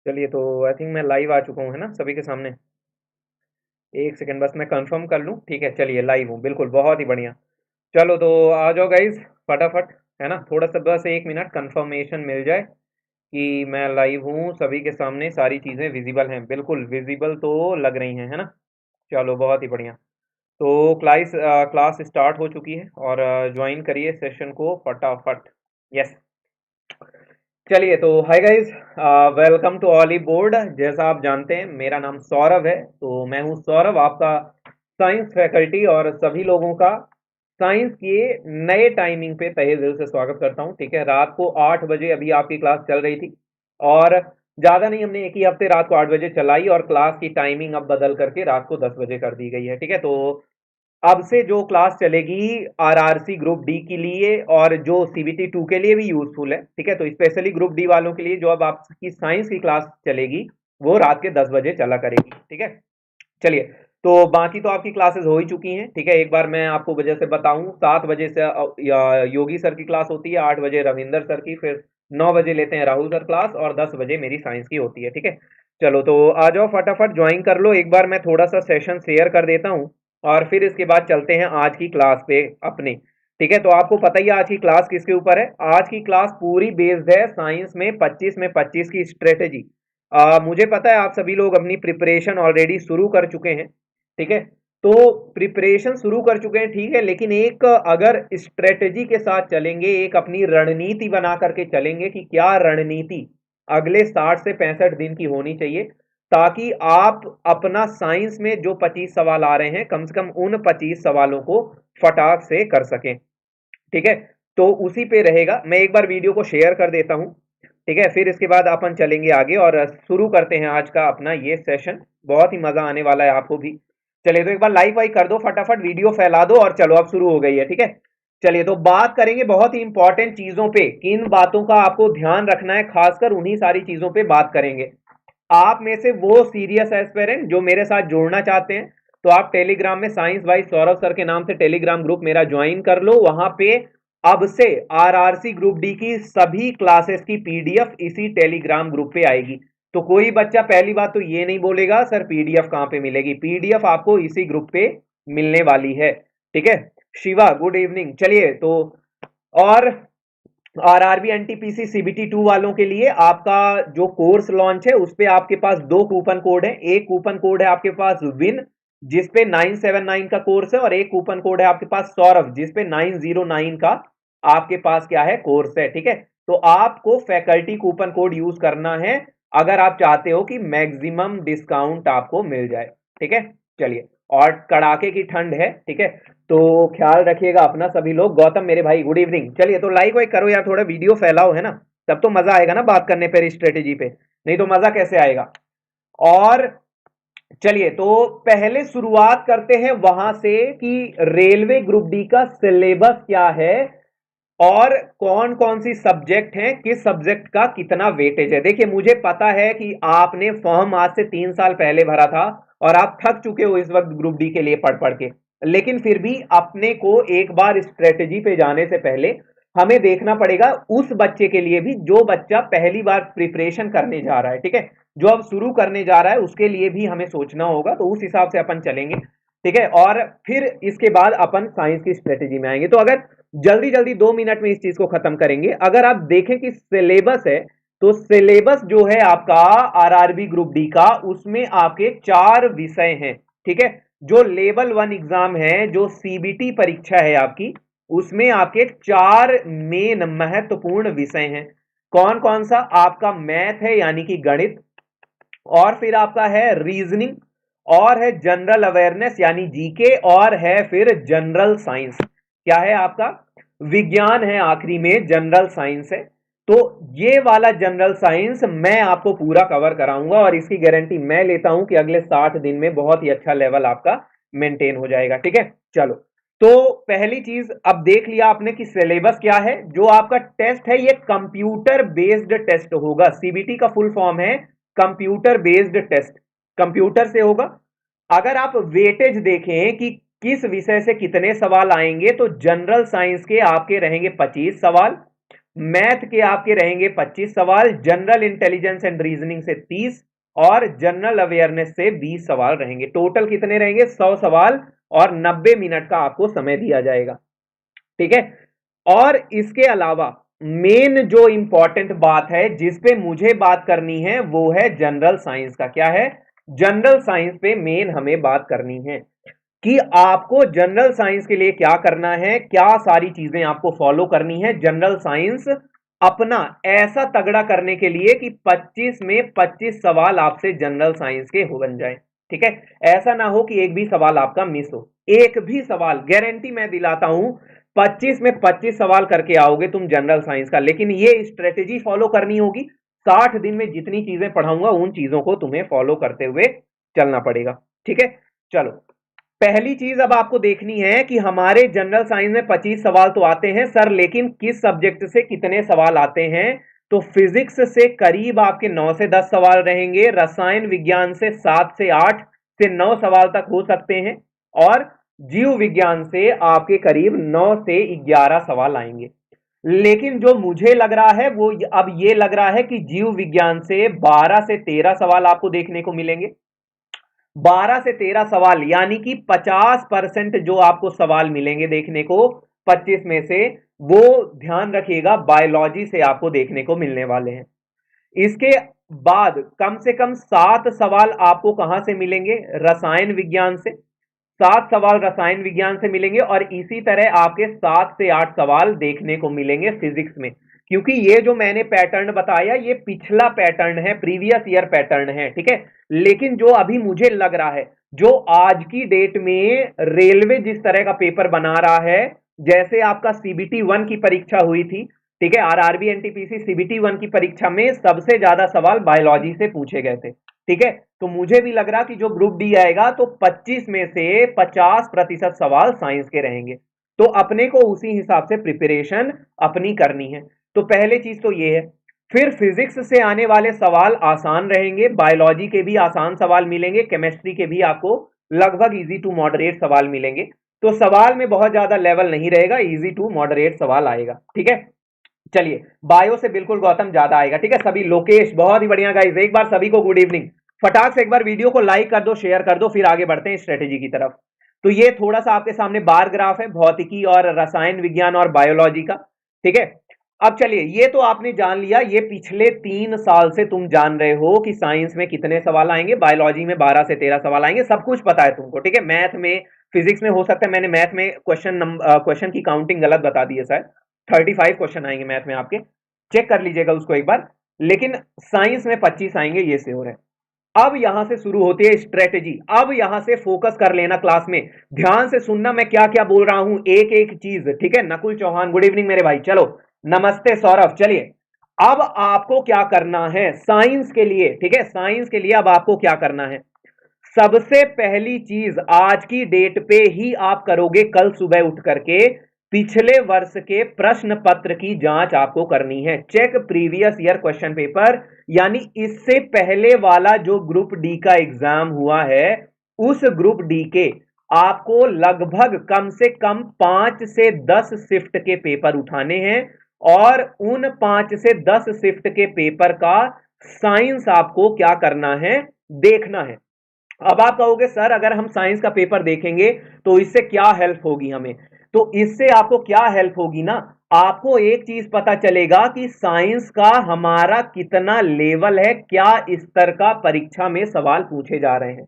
चलिए तो I think मैं लाइव आ चुका हूँ, है ना, सभी के सामने। एक सेकंड बस मैं कंफर्म कर लूँ। ठीक है, चलिए लाइव हूँ, बिल्कुल, बहुत ही बढ़िया। चलो तो आ जाओ गाइज, फटाफट, है ना, थोड़ा सा बस 1 मिनट कंफर्मेशन मिल जाए कि मैं लाइव हूँ, सभी के सामने सारी चीज़ें विजिबल हैं, बिल्कुल विजिबल तो लग रही हैं, है ना। चलो बहुत ही बढ़िया। तो क्लास स्टार्ट हो चुकी है और ज्वाइन करिए सेशन को फटाफट। यस। चलिए तो hi guys, welcome to Oliveboard. जैसा आप जानते हैं मेरा नाम सौरभ है, तो मैं हूं सौरभ, आपका साइंस फैकल्टी, और सभी लोगों का साइंस के नए टाइमिंग पे तहे दिल से स्वागत करता हूं। ठीक है, रात को 8 बजे अभी आपकी क्लास चल रही थी, और ज़्यादा नहीं, हमने एक ही हफ्ते रात को 8 बजे चलाई, और क्लास की टाइमिंग अब बदल करके रात को 10 बजे कर दी गई है। ठीक है, तो अब से जो क्लास चलेगी आरआरसी ग्रुप डी के लिए, और जो सीबीटी 2 के लिए भी यूजफुल है। ठीक है, तो स्पेशली ग्रुप डी वालों के लिए जो अब आपकी साइंस की क्लास चलेगी वो रात के 10 बजे चला करेगी। ठीक है, चलिए। तो बाकी तो आपकी क्लासेस हो ही चुकी हैं। ठीक है, एक बार मैं आपको वजह से बताऊं, 7 बजे से योगी सर की क्लास होती है, 8 बजे रविंदर सर की, फिर 9 बजे लेते हैं राहुल सर क्लास, और 10 बजे मेरी साइंस की होती है। ठीक है, चलो तो आ जाओ फटाफट ज्वाइन कर लो। एक बार मैं थोड़ा सा सेशन शेयर कर देता हूँ, और फिर इसके बाद चलते हैं आज की क्लास पे अपनी। ठीक है, तो आपको पता ही है आज की क्लास किसके ऊपर है। आज की क्लास पूरी बेस्ड है साइंस में 25 की स्ट्रेटेजी। मुझे पता है आप सभी लोग अपनी प्रिपरेशन ऑलरेडी शुरू कर चुके हैं। ठीक है, तो प्रिपरेशन शुरू कर चुके हैं, ठीक है, लेकिन एक अगर स्ट्रेटेजी के साथ चलेंगे, एक अपनी रणनीति बना करके चलेंगे कि क्या रणनीति अगले 60 से 65 दिन की होनी चाहिए, ताकि आप अपना साइंस में जो 25 सवाल आ रहे हैं, कम से कम उन 25 सवालों को फटाक से कर सकें। ठीक है, तो उसी पे रहेगा। मैं एक बार वीडियो को शेयर कर देता हूं। ठीक है, फिर इसके बाद अपन चलेंगे आगे और शुरू करते हैं आज का अपना ये सेशन। बहुत ही मजा आने वाला है आपको भी। चलिए तो एक बार लाइक वाइक कर दो, फटाफट वीडियो फैला दो, और चलो अब शुरू हो गई है। ठीक है, चलिए तो बात करेंगे बहुत ही इंपॉर्टेंट चीजों पे, किन बातों का आपको ध्यान रखना है, खासकर उन्हीं सारी चीजों पे बात करेंगे। आप में से वो सीरियस एस्पिरेंट जो मेरे साथ जुड़ना चाहते हैं, तो आप टेलीग्राम में साइंस बाई सौरभ सर के नाम से टेलीग्राम ग्रुप मेरा ज्वाइन कर लो। वहां पे अब से आरआरसी ग्रुप डी की सभी क्लासेस की पीडीएफ इसी टेलीग्राम ग्रुप पे आएगी। तो कोई बच्चा पहली बात तो ये नहीं बोलेगा सर पीडीएफ कहां पे मिलेगी, पीडीएफ आपको इसी ग्रुप पे मिलने वाली है। ठीक है, शिवा गुड इवनिंग। चलिए तो, और आरआरबी एनटीपीसी सीबीटी 2 वालों के लिए आपका जो कोर्स लॉन्च है उस पे आपके पास दो कूपन कोड है। एक कूपन कोड है आपके पास विन, जिसपे 979 का कोर्स है, और एक कूपन कोड है आपके पास सौरभ, जिसपे 909 का आपके पास क्या है, कोर्स है। ठीक है, तो आपको फैकल्टी कूपन कोड यूज करना है अगर आप चाहते हो कि मैक्सिमम डिस्काउंट आपको मिल जाए। ठीक है, चलिए, और कड़ाके की ठंड है। ठीक है, तो ख्याल रखिएगा अपना सभी लोग। गौतम मेरे भाई गुड इवनिंग। चलिए तो लाइक वाइक करो यार, थोड़ा वीडियो फैलाओ, है ना, तब तो मजा आएगा ना बात करने पर स्ट्रेटेजी पे, नहीं तो मजा कैसे आएगा। और चलिए तो पहले शुरुआत करते हैं वहां से कि रेलवे ग्रुप डी का सिलेबस क्या है, और कौन कौन सी सब्जेक्ट हैं, किस सब्जेक्ट का कितना वेटेज है। देखिए मुझे पता है कि आपने फॉर्म आज से 3 साल पहले भरा था, और आप थक चुके हो इस वक्त ग्रुप डी के लिए पढ़ पढ़ के, लेकिन फिर भी अपने को एक बार स्ट्रेटेजी पे जाने से पहले हमें देखना पड़ेगा उस बच्चे के लिए भी जो बच्चा पहली बार प्रिपरेशन करने जा रहा है। ठीक है, जो अब शुरू करने जा रहा है उसके लिए भी हमें सोचना होगा, तो उस हिसाब से अपन चलेंगे। ठीक है, और फिर इसके बाद अपन साइंस की स्ट्रेटेजी में आएंगे। तो अगर जल्दी जल्दी 2 मिनट में इस चीज को खत्म करेंगे, अगर आप देखें कि सिलेबस है, तो सिलेबस जो है आपका आरआरबी ग्रुप डी का, उसमें आपके 4 विषय हैं। ठीक है, जो लेवल 1 एग्जाम है, जो सीबीटी परीक्षा है आपकी, उसमें आपके 4 मेन महत्वपूर्ण विषय हैं। कौन कौन सा? आपका मैथ है यानी कि गणित, और फिर आपका है रीजनिंग, और है जनरल अवेयरनेस यानी जीके, और है फिर जनरल साइंस। क्या है आपका? विज्ञान है आखिरी में, जनरल साइंस है। तो ये वाला जनरल साइंस मैं आपको पूरा कवर कराऊंगा, और इसकी गारंटी मैं लेता हूं कि अगले 60 दिन में बहुत ही अच्छा लेवल आपका मेंटेन हो जाएगा। ठीक है, चलो तो पहली चीज अब देख लिया आपने कि सिलेबस क्या है। जो आपका टेस्ट है ये कंप्यूटर बेस्ड टेस्ट होगा। सीबीटी का फुल फॉर्म है कंप्यूटर बेस्ड टेस्ट, कंप्यूटर से होगा। अगर आप वेटेज देखें कि किस विषय से कितने सवाल आएंगे, तो जनरल साइंस के आपके रहेंगे 25 सवाल, मैथ के आपके रहेंगे 25 सवाल, जनरल इंटेलिजेंस एंड रीजनिंग से 30 और जनरल अवेयरनेस से 20 सवाल रहेंगे। टोटल कितने रहेंगे? 100 सवाल और 90 मिनट का आपको समय दिया जाएगा। ठीक है। और इसके अलावा मेन जो इंपॉर्टेंट बात है जिस पे मुझे बात करनी है वो है जनरल साइंस का। क्या है? जनरल साइंस पे मेन हमें बात करनी है कि आपको जनरल साइंस के लिए क्या करना है, क्या सारी चीजें आपको फॉलो करनी है जनरल साइंस अपना ऐसा तगड़ा करने के लिए कि 25 में 25 सवाल आपसे जनरल साइंस के हो बन जाए। ठीक है। ऐसा ना हो कि एक भी सवाल आपका मिस हो। एक भी सवाल गारंटी मैं दिलाता हूं 25 में 25 सवाल करके आओगे तुम जनरल साइंस का। लेकिन ये स्ट्रेटेजी फॉलो करनी होगी। 60 दिन में जितनी चीजें पढ़ाऊंगा उन चीजों को तुम्हें फॉलो करते हुए चलना पड़ेगा। ठीक है। चलो, पहली चीज अब आपको देखनी है कि हमारे जनरल साइंस में 25 सवाल तो आते हैं सर, लेकिन किस सब्जेक्ट से कितने सवाल आते हैं? तो फिजिक्स से करीब आपके 9 से 10 सवाल रहेंगे, रसायन विज्ञान से 7 से 8 से 9 सवाल तक हो सकते हैं, और जीव विज्ञान से आपके करीब 9 से 11 सवाल आएंगे। लेकिन जो मुझे लग रहा है वो अब ये लग रहा है कि जीव विज्ञान से 12 से 13 सवाल आपको देखने को मिलेंगे। 12 से 13 सवाल यानी कि 50% जो आपको सवाल मिलेंगे देखने को 25 में से, वो ध्यान रखिएगा बायोलॉजी से आपको देखने को मिलने वाले हैं। इसके बाद कम से कम 7 सवाल आपको कहां से मिलेंगे? रसायन विज्ञान से। 7 सवाल रसायन विज्ञान से मिलेंगे और इसी तरह आपके 7 से 8 सवाल देखने को मिलेंगे फिजिक्स में। क्योंकि ये जो मैंने पैटर्न बताया ये पिछला पैटर्न है, प्रीवियस ईयर पैटर्न है। ठीक है। लेकिन जो अभी मुझे लग रहा है, जो आज की डेट में रेलवे जिस तरह का पेपर बना रहा है, जैसे आपका सीबीटी 1 की परीक्षा हुई थी, ठीक है, आरआरबी एनटीपीसी सीबीटी 1 की परीक्षा में सबसे ज्यादा सवाल बायोलॉजी से पूछे गए थे। ठीक है। तो मुझे भी लग रहा कि जो ग्रुप डी आएगा तो 25 में से 50% सवाल साइंस के रहेंगे। तो अपने को उसी हिसाब से प्रिपरेशन अपनी करनी है। तो पहले चीज तो ये है। फिर फिजिक्स से आने वाले सवाल आसान रहेंगे, बायोलॉजी के भी आसान सवाल मिलेंगे, केमिस्ट्री के भी आपको लगभग इजी टू मॉडरेट सवाल मिलेंगे। तो सवाल में बहुत ज्यादा लेवल नहीं रहेगा, इजी टू मॉडरेट सवाल आएगा। ठीक है। चलिए, बायो से बिल्कुल गौतम ज्यादा आएगा। ठीक है। सभी लोकेश बहुत ही बढ़िया गाइस, एक बार सभी को गुड इवनिंग। फटाक से एक बार वीडियो को लाइक कर दो, शेयर कर दो, फिर आगे बढ़ते हैं स्ट्रेटेजी की तरफ। तो ये थोड़ा सा आपके सामने बार ग्राफ है भौतिकी और रसायन विज्ञान और बायोलॉजी का। ठीक है। अब चलिए, ये तो आपने जान लिया, ये पिछले 3 साल से तुम जान रहे हो कि साइंस में कितने सवाल आएंगे, बायोलॉजी में 12 से 13 सवाल आएंगे, सब कुछ पता है तुमको। ठीक है। मैथ में, फिजिक्स में हो सकता है मैंने मैथ में क्वेश्चन की काउंटिंग गलत बता दी है शायद, 35 क्वेश्चन आएंगे मैथ में आपके, चेक कर लीजिएगा उसको एक बार। लेकिन साइंस में 25 आएंगे, ये श्योर है। अब यहां से शुरू होती है स्ट्रेटेजी। अब यहां से फोकस कर लेना, क्लास में ध्यान से सुनना मैं क्या क्या बोल रहा हूं, एक एक चीज। ठीक है। नकुल चौहान गुड इवनिंग मेरे भाई। चलो, नमस्ते सौरभ। चलिए, अब आपको क्या करना है साइंस के लिए? ठीक है, साइंस के लिए अब आपको क्या करना है? सबसे पहली चीज आज की डेट पे ही आप करोगे, कल सुबह उठ करके पिछले वर्ष के प्रश्न पत्र की जांच आपको करनी है। Check previous year question paper, यानी इससे पहले वाला जो ग्रुप डी का एग्जाम हुआ है, उस ग्रुप डी के आपको लगभग कम से कम 5 से 10 शिफ्ट के पेपर उठाने हैं, और उन 5 से 10 शिफ्ट के पेपर का साइंस आपको क्या करना है? देखना है। अब आप कहोगे सर अगर हम साइंस का पेपर देखेंगे तो इससे क्या हेल्प होगी हमें? तो इससे आपको क्या हेल्प होगी ना, आपको एक चीज पता चलेगा कि साइंस का हमारा कितना लेवल है, क्या स्तर का परीक्षा में सवाल पूछे जा रहे हैं,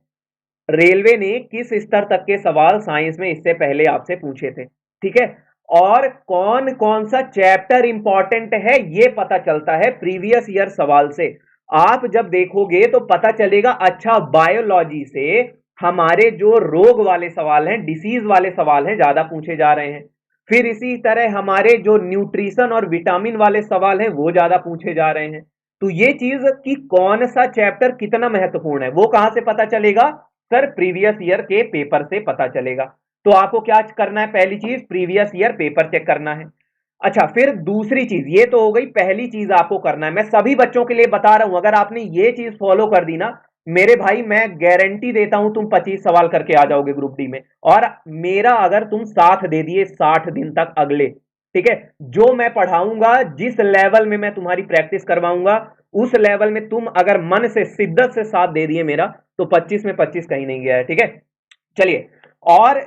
रेलवे ने किस स्तर तक के सवाल साइंस में इससे पहले आपसे पूछे थे। ठीक है। और कौन कौन सा चैप्टर इंपॉर्टेंट है ये पता चलता है प्रीवियस ईयर सवाल से। आप जब देखोगे तो पता चलेगा, अच्छा बायोलॉजी से हमारे जो रोग वाले सवाल हैं, डिसीज वाले सवाल हैं, ज्यादा पूछे जा रहे हैं। फिर इसी तरह हमारे जो न्यूट्रिशन और विटामिन वाले सवाल हैं वो ज्यादा पूछे जा रहे हैं। तो ये चीज कि कौन सा चैप्टर कितना महत्वपूर्ण है वो कहां से पता चलेगा? सर प्रीवियस ईयर के पेपर से पता चलेगा। तो आपको क्या करना है? पहली चीज प्रीवियस ईयर पेपर चेक करना है। अच्छा, फिर दूसरी चीज, ये तो हो गई पहली चीज आपको करना है, मैं सभी बच्चों के लिए बता रहा हूं, अगर आपने ये चीज फॉलो कर दी ना मेरे भाई, मैं गारंटी देता हूं तुम 25 सवाल करके आ जाओगे ग्रुप डी में। और मेरा अगर तुम साथ दे दिए 60 दिन तक अगले, ठीक है, जो मैं पढ़ाऊंगा, जिस लेवल में मैं तुम्हारी प्रैक्टिस करवाऊंगा, उस लेवल में तुम अगर मन से शिद्दत से साथ दे दिए मेरा, तो 25 में 25 कहीं नहीं गया है। ठीक है, चलिए। और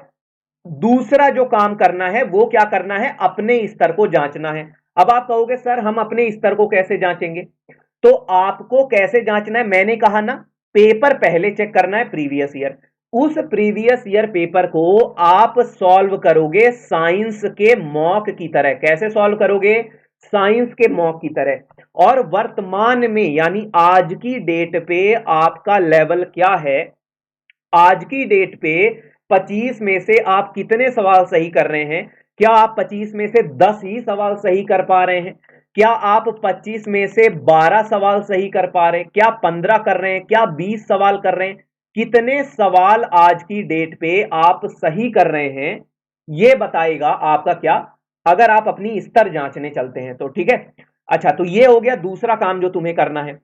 दूसरा जो काम करना है वो क्या करना है, अपने स्तर को जांचना है। अब आप कहोगे सर हम अपने स्तर को कैसे जांचेंगे, तो आपको कैसे जांचना है, मैंने कहा ना, पेपर पहले चेक करना है, प्रीवियस ईयर। उस प्रीवियस ईयर पेपर को आप सॉल्व करोगे साइंस के मॉक की तरह। कैसे सॉल्व करोगे, साइंस के मॉक की तरह। और वर्तमान में यानी आज की डेट पे आपका लेवल क्या है, आज की डेट पे 25 में से आप कितने सवाल सही कर रहे हैं, क्या आप 25 में से 10 ही सवाल सही कर पा रहे हैं, क्या आप 25 में से 12 सवाल सही कर पा रहे हैं, क्या 15 कर रहे हैं, क्या 20 सवाल कर रहे हैं, कितने सवाल आज की डेट पे आप सही कर रहे हैं, यह बताएगा आपका क्या, अगर आप अपनी स्तर जांचने चलते हैं तो। ठीक है, अच्छा, तो यह हो गया दूसरा काम जो तुम्हें करना है।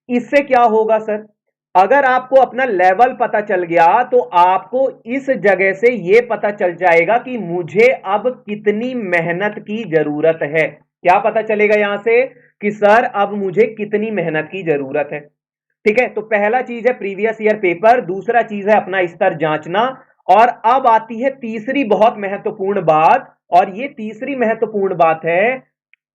इससे क्या होगा सर, अगर आपको अपना लेवल पता चल गया तो आपको इस जगह से यह पता चल जाएगा कि मुझे अब कितनी मेहनत की जरूरत है। क्या पता चलेगा यहां से, कि सर अब मुझे कितनी मेहनत की जरूरत है। ठीक है, तो पहला चीज है प्रीवियस ईयर पेपर, दूसरा चीज है अपना स्तर जांचना। और अब आती है तीसरी बहुत महत्वपूर्ण बात, और यह तीसरी महत्वपूर्ण बात है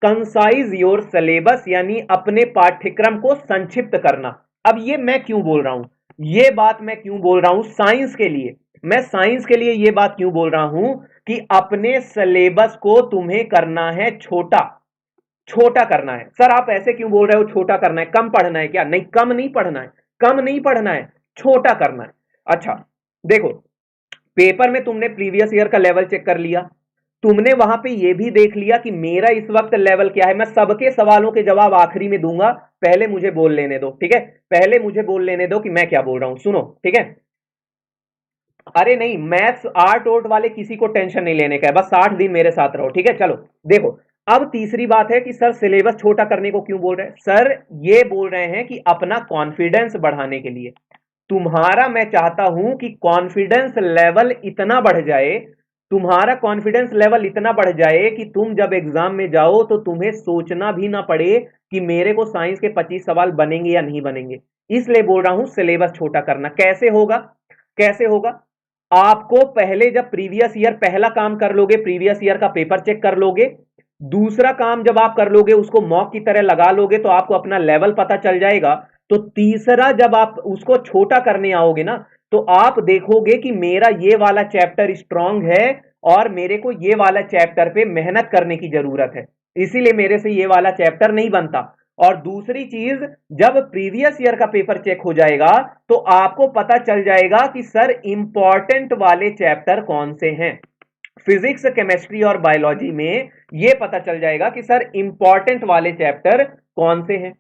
कंसाइज योर सिलेबस, यानी अपने पाठ्यक्रम को संक्षिप्त करना। अब ये मैं क्यों बोल रहा हूं, ये बात मैं क्यों बोल रहा हूं साइंस के लिए, मैं साइंस के लिए ये बात क्यों बोल रहा हूं कि अपने सिलेबस को तुम्हें करना है छोटा, छोटा करना है। सर आप ऐसे क्यों बोल रहे हो छोटा करना है, कम पढ़ना है क्या, नहीं कम नहीं पढ़ना है, कम नहीं पढ़ना है, छोटा करना है। अच्छा देखो, पेपर में तुमने प्रीवियस ईयर का लेवल चेक कर लिया, तुमने वहां पे ये भी देख लिया कि मेरा इस वक्त लेवल क्या है। मैं सबके सवालों के जवाब आखिरी में दूंगा, पहले मुझे बोल लेने दो। ठीक है, पहले मुझे बोल लेने दो कि मैं क्या बोल रहा हूं, सुनो। ठीक है, अरे नहीं, मैथ्स आर्ट ओर्ट वाले किसी को टेंशन नहीं लेने का है, बस 60 दिन मेरे साथ रहो। ठीक है, चलो देखो, अब तीसरी बात है कि सर सिलेबस छोटा करने को क्यों बोल रहे हैं, सर ये बोल रहे हैं कि अपना कॉन्फिडेंस बढ़ाने के लिए। तुम्हारा मैं चाहता हूं कि कॉन्फिडेंस लेवल इतना बढ़ जाए, तुम्हारा कॉन्फिडेंस लेवल इतना बढ़ जाए कि तुम जब एग्जाम में जाओ तो तुम्हें सोचना भी ना पड़े कि मेरे को साइंस के 25 सवाल बनेंगे या नहीं बनेंगे। इसलिए बोल रहा हूं सिलेबस छोटा करना। कैसे होगा, कैसे होगा, आपको पहले जब प्रीवियस ईयर पहला काम कर लोगे, प्रीवियस ईयर का पेपर चेक कर लोगे, दूसरा काम जब आप कर लोगे उसको मॉक की तरह लगा लोगे तो आपको अपना लेवल पता चल जाएगा। तो तीसरा जब आप उसको छोटा करने आओगे ना, तो आप देखोगे कि मेरा ये वाला चैप्टर स्ट्रांग है और मेरे को ये वाला चैप्टर पे मेहनत करने की जरूरत है, इसीलिए मेरे से ये वाला चैप्टर नहीं बनता। और दूसरी चीज, जब प्रीवियस ईयर का पेपर चेक हो जाएगा तो आपको पता चल जाएगा कि सर इंपॉर्टेंट वाले चैप्टर कौन से हैं। फिजिक्स, केमिस्ट्री और बायोलॉजी में यह पता चल जाएगा कि सर इंपॉर्टेंट वाले चैप्टर कौन से हैं।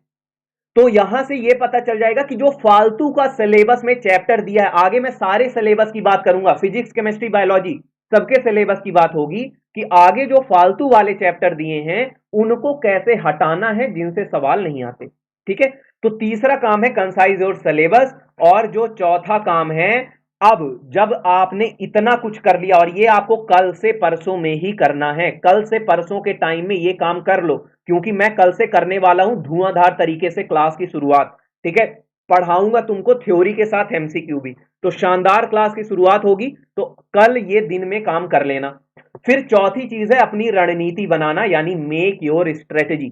तो यहां से यह पता चल जाएगा कि जो फालतू का सिलेबस में चैप्टर दिया है, आगे मैं सारे सिलेबस की बात करूंगा, फिजिक्स, केमिस्ट्री, बायोलॉजी सबके सिलेबस की बात होगी कि आगे जो फालतू वाले चैप्टर दिए हैं उनको कैसे हटाना है जिनसे सवाल नहीं आते। ठीक है, तो तीसरा काम है कंसाइज और सिलेबस। और जो चौथा काम है, अब जब आपने इतना कुछ कर लिया, और ये आपको कल से परसों में ही करना है, कल से परसों के टाइम में ये काम कर लो, क्योंकि मैं कल से करने वाला हूं धुआंधार तरीके से क्लास की शुरुआत। ठीक है, पढ़ाऊंगा तुमको थ्योरी के साथ एमसीक्यू भी, तो शानदार क्लास की शुरुआत होगी। तो कल ये दिन में काम कर लेना। फिर चौथी चीज है अपनी रणनीति बनाना, यानी मेक योर स्ट्रेटेजी।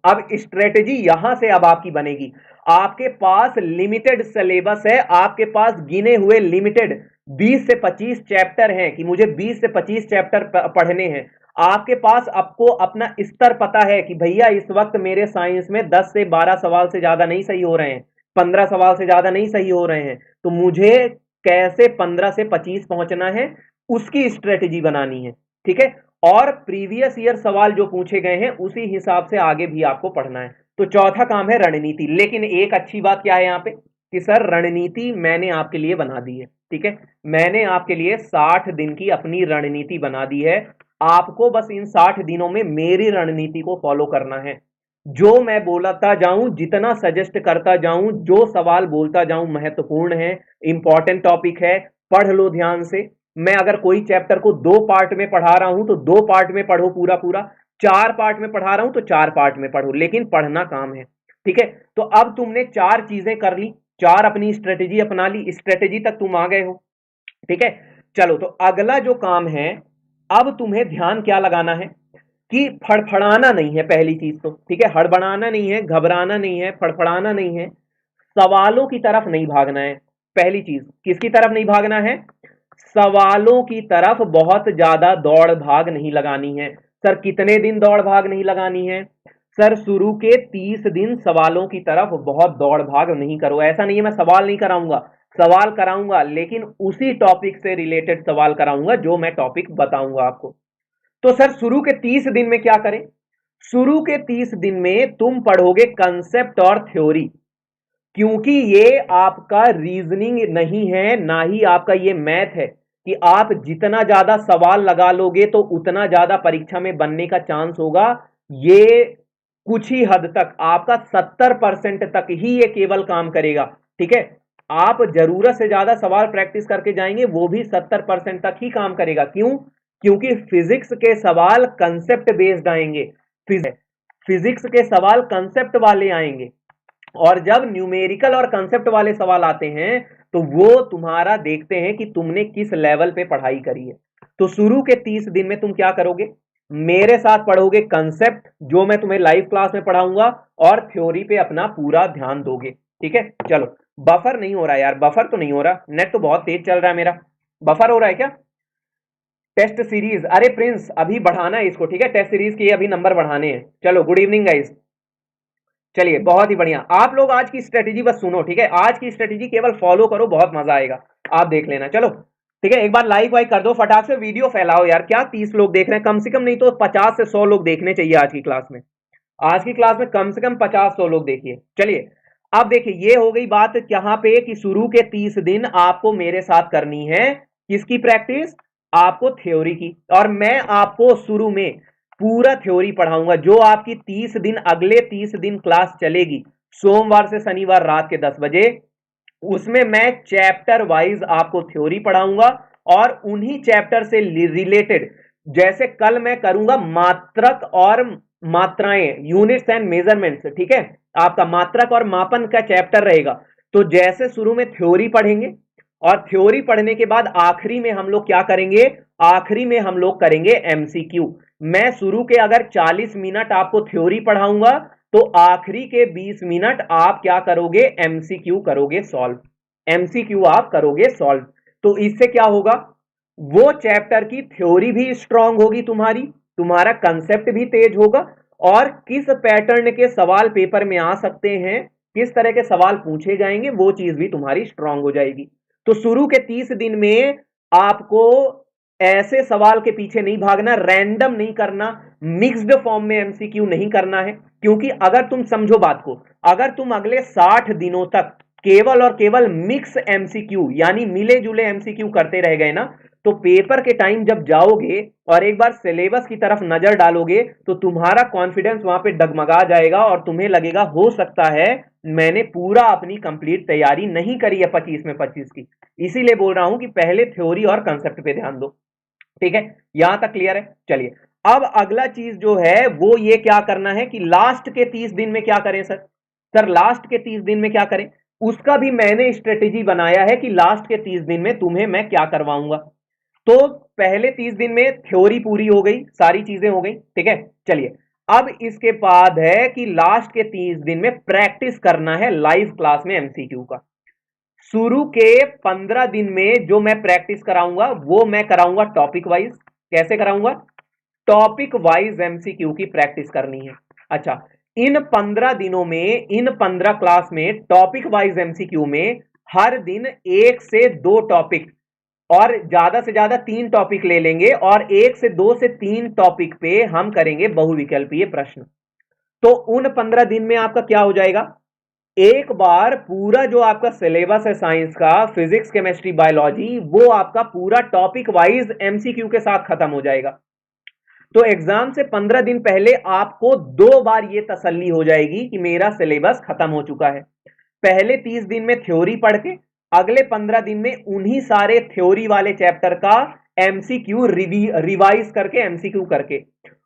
अब स्ट्रेटेजी यहां से अब आपकी बनेगी। आपके पास लिमिटेड सिलेबस है, आपके पास गिने हुए लिमिटेड 20 से 25 चैप्टर हैं कि मुझे 20 से 25 चैप्टर पढ़ने हैं। आपके पास आपको अपना स्तर पता है कि भैया इस वक्त मेरे साइंस में 10 से 12 सवाल से ज्यादा नहीं सही हो रहे हैं, 15 सवाल से ज्यादा नहीं सही हो रहे हैं, तो मुझे कैसे 15 से 25 पहुंचना है, उसकी स्ट्रेटेजी बनानी है। ठीक है, और प्रीवियस ईयर सवाल जो पूछे गए हैं उसी हिसाब से आगे भी आपको पढ़ना है। तो चौथा काम है रणनीति। लेकिन एक अच्छी बात क्या है यहाँ पे, कि सर रणनीति मैंने आपके लिए बना दी है। ठीक है, मैंने आपके लिए 60 दिन की अपनी रणनीति बना दी है। आपको बस इन 60 दिनों में मेरी रणनीति को फॉलो करना है। जो मैं बोलता जाऊं, जितना सजेस्ट करता जाऊं, जो सवाल बोलता जाऊं महत्वपूर्ण है, इंपॉर्टेंट टॉपिक है, पढ़ लो ध्यान से, मैं अगर कोई चैप्टर को 2 पार्ट में पढ़ा रहा हूं तो 2 पार्ट में पढ़ो पूरा पूरा, 4 पार्ट में पढ़ा रहा हूं तो 4 पार्ट में पढ़ो, लेकिन पढ़ना काम है। ठीक है, तो अब तुमने 4 चीजें कर ली, 4 अपनी स्ट्रेटेजी अपना ली, स्ट्रेटेजी तक तुम आ गए हो। ठीक है, चलो तो अगला जो काम है, अब तुम्हें ध्यान क्या लगाना है कि फड़फड़ाना नहीं है पहली चीज तो। ठीक है, हड़बड़ाना नहीं है, घबराना नहीं है, फड़फड़ाना नहीं है, सवालों की तरफ नहीं भागना है। पहली चीज किसकी तरफ नहीं भागना है? सवालों की तरफ बहुत ज्यादा दौड़ भाग नहीं लगानी है। सर कितने दिन दौड़ भाग नहीं लगानी है? सर शुरू के 30 दिन सवालों की तरफ बहुत दौड़ भाग नहीं करो। ऐसा नहीं है मैं सवाल नहीं कराऊंगा, सवाल कराऊंगा, लेकिन उसी टॉपिक से रिलेटेड सवाल कराऊंगा जो मैं टॉपिक बताऊंगा आपको। तो सर शुरू के 30 दिन में क्या करें? शुरू के 30 दिन में तुम पढ़ोगे कंसेप्ट और थ्योरी, क्योंकि ये आपका रीजनिंग नहीं है, ना ही आपका ये मैथ है कि आप जितना ज्यादा सवाल लगा लोगे तो उतना ज्यादा परीक्षा में बनने का चांस होगा। ये कुछ ही हद तक आपका 70% तक ही ये केवल काम करेगा। ठीक है, आप जरूरत से ज्यादा सवाल प्रैक्टिस करके जाएंगे वो भी 70% तक ही काम करेगा। क्यों? क्योंकि फिजिक्स के सवाल कंसेप्ट बेस्ड आएंगे, फिजिक्स के सवाल कंसेप्ट वाले आएंगे, और जब न्यूमेरिकल और कंसेप्ट वाले सवाल आते हैं तो वो तुम्हारा देखते हैं कि तुमने किस लेवल पे पढ़ाई करी है। तो शुरू के 30 दिन में तुम क्या करोगे? मेरे साथ पढ़ोगे कंसेप्ट जो मैं तुम्हें लाइव क्लास में पढ़ाऊंगा, और थ्योरी पे अपना पूरा ध्यान दोगे। ठीक है, चलो बफर नहीं हो रहा यार, बफर तो नहीं हो रहा, नेट तो बहुत तेज चल रहा है मेरा। बफर हो रहा है क्या? टेस्ट सीरीज, अरे प्रिंस अभी बढ़ाना है इसको। ठीक है, टेस्ट सीरीज के अभी नंबर बढ़ाने हैं। चलो गुड इवनिंग गाइस, चलिए बहुत ही बढ़िया। आप लोग आज की स्ट्रेटेजी बस सुनो। ठीक है, आज की स्ट्रेटेजी केवल फॉलो करो, बहुत मजा आएगा, आप देख लेना। चलो ठीक है, एक बार लाइक वाइक कर दो फटाक से, वीडियो फैलाओ यार। क्या 30 लोग देख रहे हैं? कम से कम नहीं तो 50 से 100 लोग देखने चाहिए आज की क्लास में। आज की क्लास में कम से कम 50-100 लोग देखिए। चलिए अब देखिए, ये हो गई बात यहाँ पे कि शुरू के 30 दिन आपको मेरे साथ करनी है किसकी प्रैक्टिस? आपको थ्योरी की। और मैं आपको शुरू में पूरा थ्योरी पढ़ाऊंगा, जो आपकी 30 दिन, अगले 30 दिन क्लास चलेगी सोमवार से शनिवार रात के 10 बजे। उसमें मैं चैप्टर वाइज आपको थ्योरी पढ़ाऊंगा, और उन्हीं चैप्टर से रिलेटेड, जैसे कल मैं करूंगा मात्रक और मात्राएं, यूनिट्स एंड मेजरमेंट्स। ठीक है, आपका मात्रक और मापन का चैप्टर रहेगा। तो जैसे शुरू में थ्योरी पढ़ेंगे, और थ्योरी पढ़ने के बाद आखिरी में हम लोग क्या करेंगे? आखिरी में हम लोग करेंगे एमसीक्यू। मैं शुरू के अगर 40 मिनट आपको थ्योरी पढ़ाऊंगा तो आखिरी के 20 मिनट आप क्या करोगे? एमसीक्यू करोगे सॉल्व, एमसीक्यू आप करोगे सॉल्व। तो इससे क्या होगा? वो चैप्टर की थ्योरी भी स्ट्रांग होगी तुम्हारी, तुम्हारा कंसेप्ट भी तेज होगा, और किस पैटर्न के सवाल पेपर में आ सकते हैं, किस तरह के सवाल पूछे जाएंगे, वो चीज भी तुम्हारी स्ट्रांग हो जाएगी। तो शुरू के 30 दिन में आपको ऐसे सवाल के पीछे नहीं भागना, रैंडम नहीं करना, मिक्स्ड फॉर्म में एमसीक्यू नहीं करना है। क्योंकि अगर तुम समझो बात को, अगर तुम अगले 60 दिनों तक केवल और केवल मिक्स एमसीक्यू यानी मिले जुले एमसीक्यू करते रह गए ना, तो पेपर के टाइम जब जाओगे और एक बार सिलेबस की तरफ नजर डालोगे तो तुम्हारा कॉन्फिडेंस वहां पे डगमगा जाएगा, और तुम्हें लगेगा हो सकता है मैंने पूरा अपनी कंप्लीट तैयारी नहीं करी है 25 में 25 की। इसीलिए बोल रहा हूं कि पहले थ्योरी और कंसेप्ट पे ध्यान दो। ठीक है, यहां तक क्लियर है? चलिए अब अगला चीज जो है वो ये क्या करना है कि लास्ट के 30 दिन में क्या करें सर? सर लास्ट के 30 दिन में क्या करें, उसका भी मैंने स्ट्रेटेजी बनाया है कि लास्ट के 30 दिन में तुम्हें मैं क्या करवाऊंगा। तो पहले 30 दिन में थ्योरी पूरी हो गई, सारी चीजें हो गई। ठीक है, चलिए अब इसके बाद है कि लास्ट के 30 दिन में प्रैक्टिस करना है लाइव क्लास में एमसीक्यू का। शुरू के 15 दिन में जो मैं प्रैक्टिस कराऊंगा वो मैं कराऊंगा टॉपिक वाइज। कैसे कराऊंगा? टॉपिक वाइज एमसीक्यू की प्रैक्टिस करनी है। अच्छा, इन 15 दिनों में, इन 15 क्लास में टॉपिक वाइज एमसीक्यू में हर दिन 1 से 2 टॉपिक, और ज्यादा से ज्यादा 3 टॉपिक ले लेंगे, और 1 से 2 से 3 टॉपिक पे हम करेंगे बहुविकल्पीय प्रश्न। तो उन 15 दिन में आपका क्या हो जाएगा? एक बार पूरा जो आपका सिलेबस है साइंस का, फिजिक्स केमिस्ट्री बायोलॉजी, वो आपका पूरा टॉपिक वाइज एमसीक्यू के साथ खत्म हो जाएगा। तो एग्जाम से 15 दिन पहले आपको 2 बार ये तसल्ली हो जाएगी कि मेरा सिलेबस खत्म हो चुका है। पहले 30 दिन में थ्योरी पढ़ के, अगले 15 दिन में उन्हीं सारे थ्योरी वाले चैप्टर का एमसीक्यू रिवाइज करके, एमसीक्यू करके,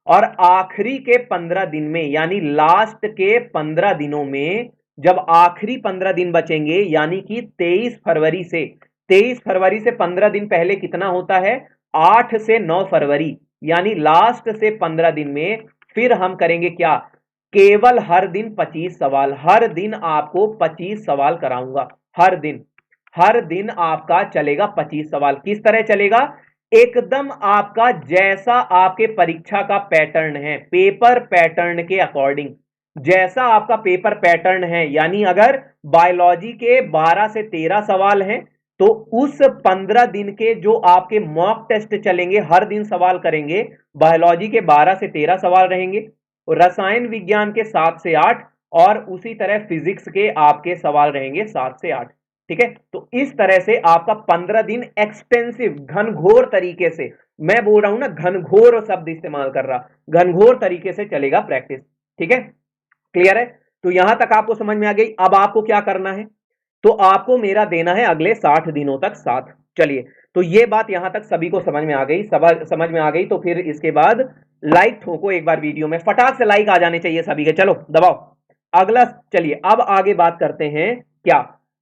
और आखिरी के 15 दिन में यानी लास्ट के 15 दिनों में, जब आखिरी 15 दिन बचेंगे यानी कि 23 फरवरी से 15 दिन पहले कितना होता है, 8 से 9 फरवरी, यानी लास्ट से 15 दिन में फिर हम करेंगे क्या, केवल हर दिन 25 सवाल, हर दिन आपको 25 सवाल कराऊंगा, हर दिन आपका चलेगा 25 सवाल। किस तरह चलेगा, एकदम आपका जैसा आपके परीक्षा का पैटर्न है, पेपर पैटर्न के अकॉर्डिंग, जैसा आपका पेपर पैटर्न है, यानी अगर बायोलॉजी के 12 से 13 सवाल हैं तो उस 15 दिन के जो आपके मॉक टेस्ट चलेंगे, हर दिन सवाल करेंगे, बायोलॉजी के 12 से 13 सवाल रहेंगे, रसायन विज्ञान के 7 से 8, और उसी तरह फिजिक्स के आपके सवाल रहेंगे 7 से 8। ठीक है, तो इस तरह से आपका 15 दिन एक्सटेंसिव घनघोर तरीके से, मैं बोल रहा हूं ना घनघोर शब्द इस्तेमाल कर रहा, घनघोर तरीके से चलेगा प्रैक्टिस। ठीक है, क्लियर है, तो यहां तक आपको समझ में आ गई। अब आपको क्या करना है, तो आपको मेरा देना है अगले 60 दिनों तक साथ। चलिए, तो ये बात यहां तक सभी को समझ में आ गई, समझ में आ गई, तो फिर इसके बाद लाइक ठोको एक बार वीडियो में, फटाक से लाइक आ जाने चाहिए सभी के, चलो दबाओ। अगला, चलिए अब आगे बात करते हैं क्या,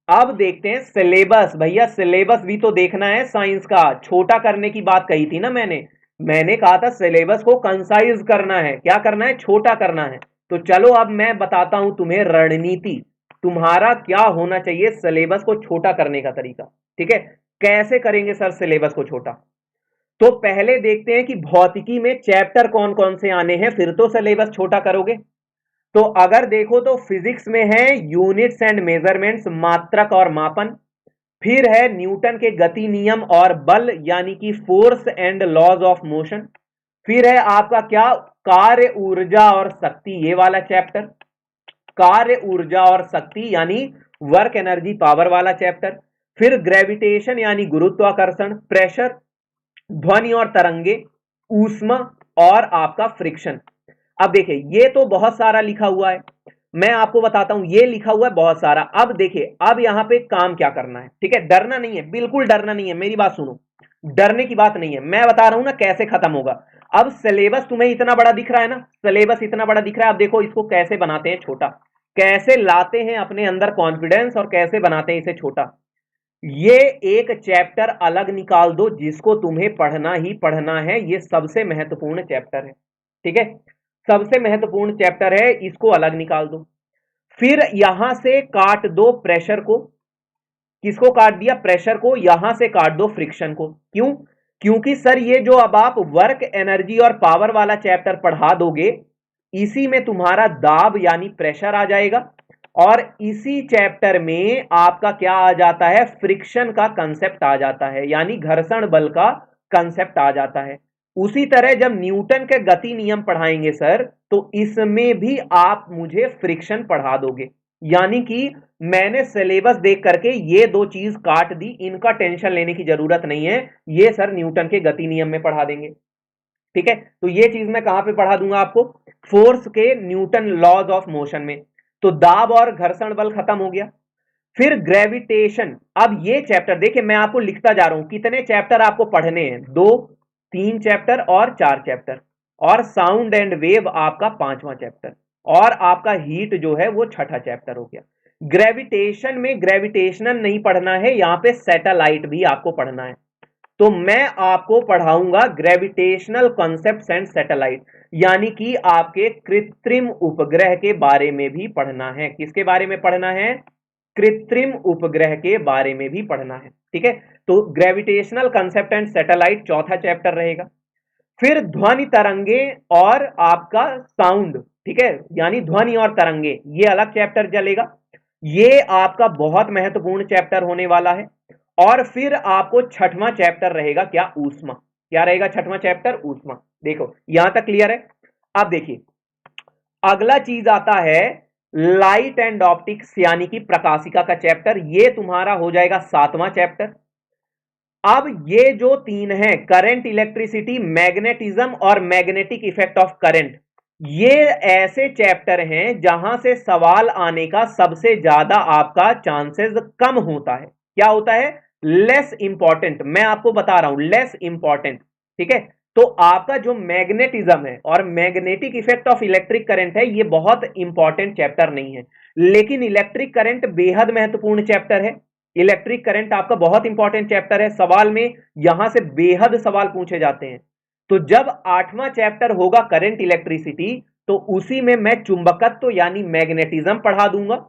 अब देखते हैं सिलेबस। भैया सिलेबस भी तो देखना है साइंस का, छोटा करने की बात कही थी ना मैंने कहा था सिलेबस को कंसाइज करना है, क्या करना है, छोटा करना है। तो चलो अब मैं बताता हूं तुम्हें रणनीति, तुम्हारा क्या होना चाहिए सिलेबस को छोटा करने का तरीका। ठीक है, कैसे करेंगे सर सिलेबस को छोटा, तो पहले देखते हैं कि भौतिकी में चैप्टर कौन कौन से आने हैं, फिर तो सिलेबस छोटा करोगे। तो अगर देखो तो फिजिक्स में है यूनिट्स एंड मेजरमेंट्स, मात्रक और मापन, फिर है न्यूटन के गति नियम और बल यानी कि force and laws of motion, फिर है आपका क्या, कार्य ऊर्जा और शक्ति, ये वाला चैप्टर, कार्य ऊर्जा और शक्ति यानी वर्क एनर्जी पावर वाला चैप्टर, फिर ग्रेविटेशन यानी गुरुत्वाकर्षण, प्रेशर, ध्वनि और तरंगे, ऊष्मा, और आपका फ्रिक्शन। अब देखिए ये तो बहुत सारा लिखा हुआ है, मैं आपको बताता हूं ये लिखा हुआ है बहुत सारा। अब देखिए अब यहां पे काम क्या करना है, ठीक है, डरना नहीं है, बिल्कुल डरना नहीं है, मेरी बात सुनो, डरने की बात नहीं है, मैं बता रहा हूं ना कैसे खत्म होगा। अब सिलेबस तुम्हें इतना बड़ा दिख रहा है ना, सिलेबस इतना बड़ा दिख रहा है, अब देखो इसको कैसे बनाते हैं छोटा, कैसे लाते हैं अपने अंदर कॉन्फिडेंस और कैसे बनाते हैं इसे छोटा। ये एक चैप्टर अलग निकाल दो जिसको तुम्हें पढ़ना ही पढ़ना है, ये सबसे महत्वपूर्ण चैप्टर है। ठीक है, सबसे महत्वपूर्ण चैप्टर है, इसको अलग निकाल दो। फिर यहां से काट दो प्रेशर को, किसको काट दिया, प्रेशर को, यहां से काट दो फ्रिक्शन को। क्यों, क्योंकि सर ये जो अब आप वर्क एनर्जी और पावर वाला चैप्टर पढ़ा दोगे, इसी में तुम्हारा दाब यानी प्रेशर आ जाएगा, और इसी चैप्टर में आपका क्या आ जाता है, फ्रिक्शन का कंसेप्ट आ जाता है, यानी घर्षण बल का कंसेप्ट आ जाता है। उसी तरह जब न्यूटन के गति नियम पढ़ाएंगे सर, तो इसमें भी आप मुझे फ्रिक्शन पढ़ा दोगे, यानी कि मैंने सिलेबस देख करके ये दो चीज काट दी, इनका टेंशन लेने की जरूरत नहीं है, ये सर न्यूटन के गति नियम में पढ़ा देंगे। ठीक है, तो ये चीज मैं कहां पे पढ़ा दूंगा आपको, फोर्स के न्यूटन लॉज ऑफ मोशन में। तो दाब और घर्षण बल खत्म हो गया। फिर ग्रेविटेशन, अब ये चैप्टर देखिए मैं आपको लिखता जा रहा हूं, कितने चैप्टर आपको पढ़ने हैं, 2, 3 चैप्टर और 4 चैप्टर, और साउंड एंड वेव आपका 5वां चैप्टर, और आपका हीट जो है वो 6ठा चैप्टर हो गया। ग्रेविटेशन में ग्रेविटेशनल नहीं पढ़ना है, यहां पे सैटेलाइट भी आपको पढ़ना है। तो मैं आपको पढ़ाऊंगा ग्रेविटेशनल कॉन्सेप्ट्स एंड सैटेलाइट, यानी कि आपके कृत्रिम उपग्रह के बारे में भी पढ़ना है। किसके बारे में पढ़ना है, कृत्रिम उपग्रह के बारे में भी पढ़ना है। ठीक है, तो ग्रेविटेशनल कॉन्सेप्ट एंड सैटेलाइट 4था चैप्टर रहेगा। फिर ध्वनि तरंगे और आपका साउंड, ठीक है, यानी ध्वनि और तरंगे, ये अलग चैप्टर चलेगा, ये आपका बहुत महत्वपूर्ण चैप्टर होने वाला है। और फिर आपको 6वां चैप्टर रहेगा क्या, ऊष्मा, क्या रहेगा 6वां चैप्टर, ऊष्मा। देखो यहां तक क्लियर है। अब देखिए अगला चीज आता है लाइट एंड ऑप्टिक्स यानी कि प्रकाशिका का चैप्टर, ये तुम्हारा हो जाएगा 7वां चैप्टर। अब ये जो 3 हैं, करंट, इलेक्ट्रिसिटी, मैग्नेटिज्म और मैग्नेटिक इफेक्ट ऑफ करंट, ये ऐसे चैप्टर हैं जहां से सवाल आने का सबसे ज्यादा आपका चांसेस कम होता है। क्या होता है, लेस इंपॉर्टेंट। मैं आपको बता रहा हूं लेस इंपॉर्टेंट, ठीक है। तो आपका जो मैग्नेटिज्म है और magnetic effect of electric current है, ये बहुत इंपॉर्टेंट चैप्टर नहीं है, लेकिन इलेक्ट्रिक करंट बेहद महत्वपूर्ण चैप्टर है। इलेक्ट्रिक करंट आपका बहुत इंपॉर्टेंट चैप्टर है, सवाल में यहां से बेहद सवाल पूछे जाते हैं। तो जब 8वां चैप्टर होगा करंट इलेक्ट्रिसिटी, तो उसी में मैं चुंबकत्व यानी मैग्नेटिज्म पढ़ा दूंगा,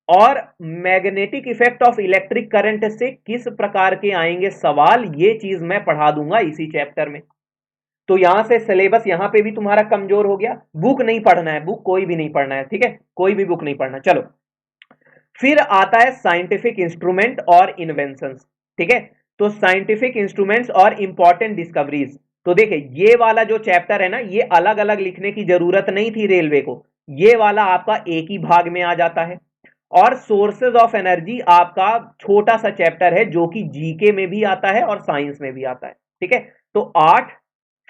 और magnetic effect of electric current से किस प्रकार के आएंगे सवाल, ये चीज मैं पढ़ा दूंगा इसी चैप्टर में। तो यहां से सिलेबस यहां पे भी तुम्हारा कमजोर हो गया। बुक नहीं पढ़ना है, बुक कोई भी नहीं पढ़ना है, ठीक है, कोई भी बुक नहीं पढ़ना। चलो, फिर आता है साइंटिफिक इंस्ट्रूमेंट और इन्वेंशंस, ठीक है। तो साइंटिफिक इंस्ट्रूमेंट्स और इंपॉर्टेंट डिस्कवरीज, तो देखिए ये वाला जो चैप्टर है ना, ये अलग अलग लिखने की जरूरत नहीं थी रेलवे को, ये वाला आपका एक ही भाग में आ जाता है। और सोर्सेज ऑफ एनर्जी आपका छोटा सा चैप्टर है, जो कि जीके में भी आता है और साइंस में भी आता है, ठीक है। तो 8,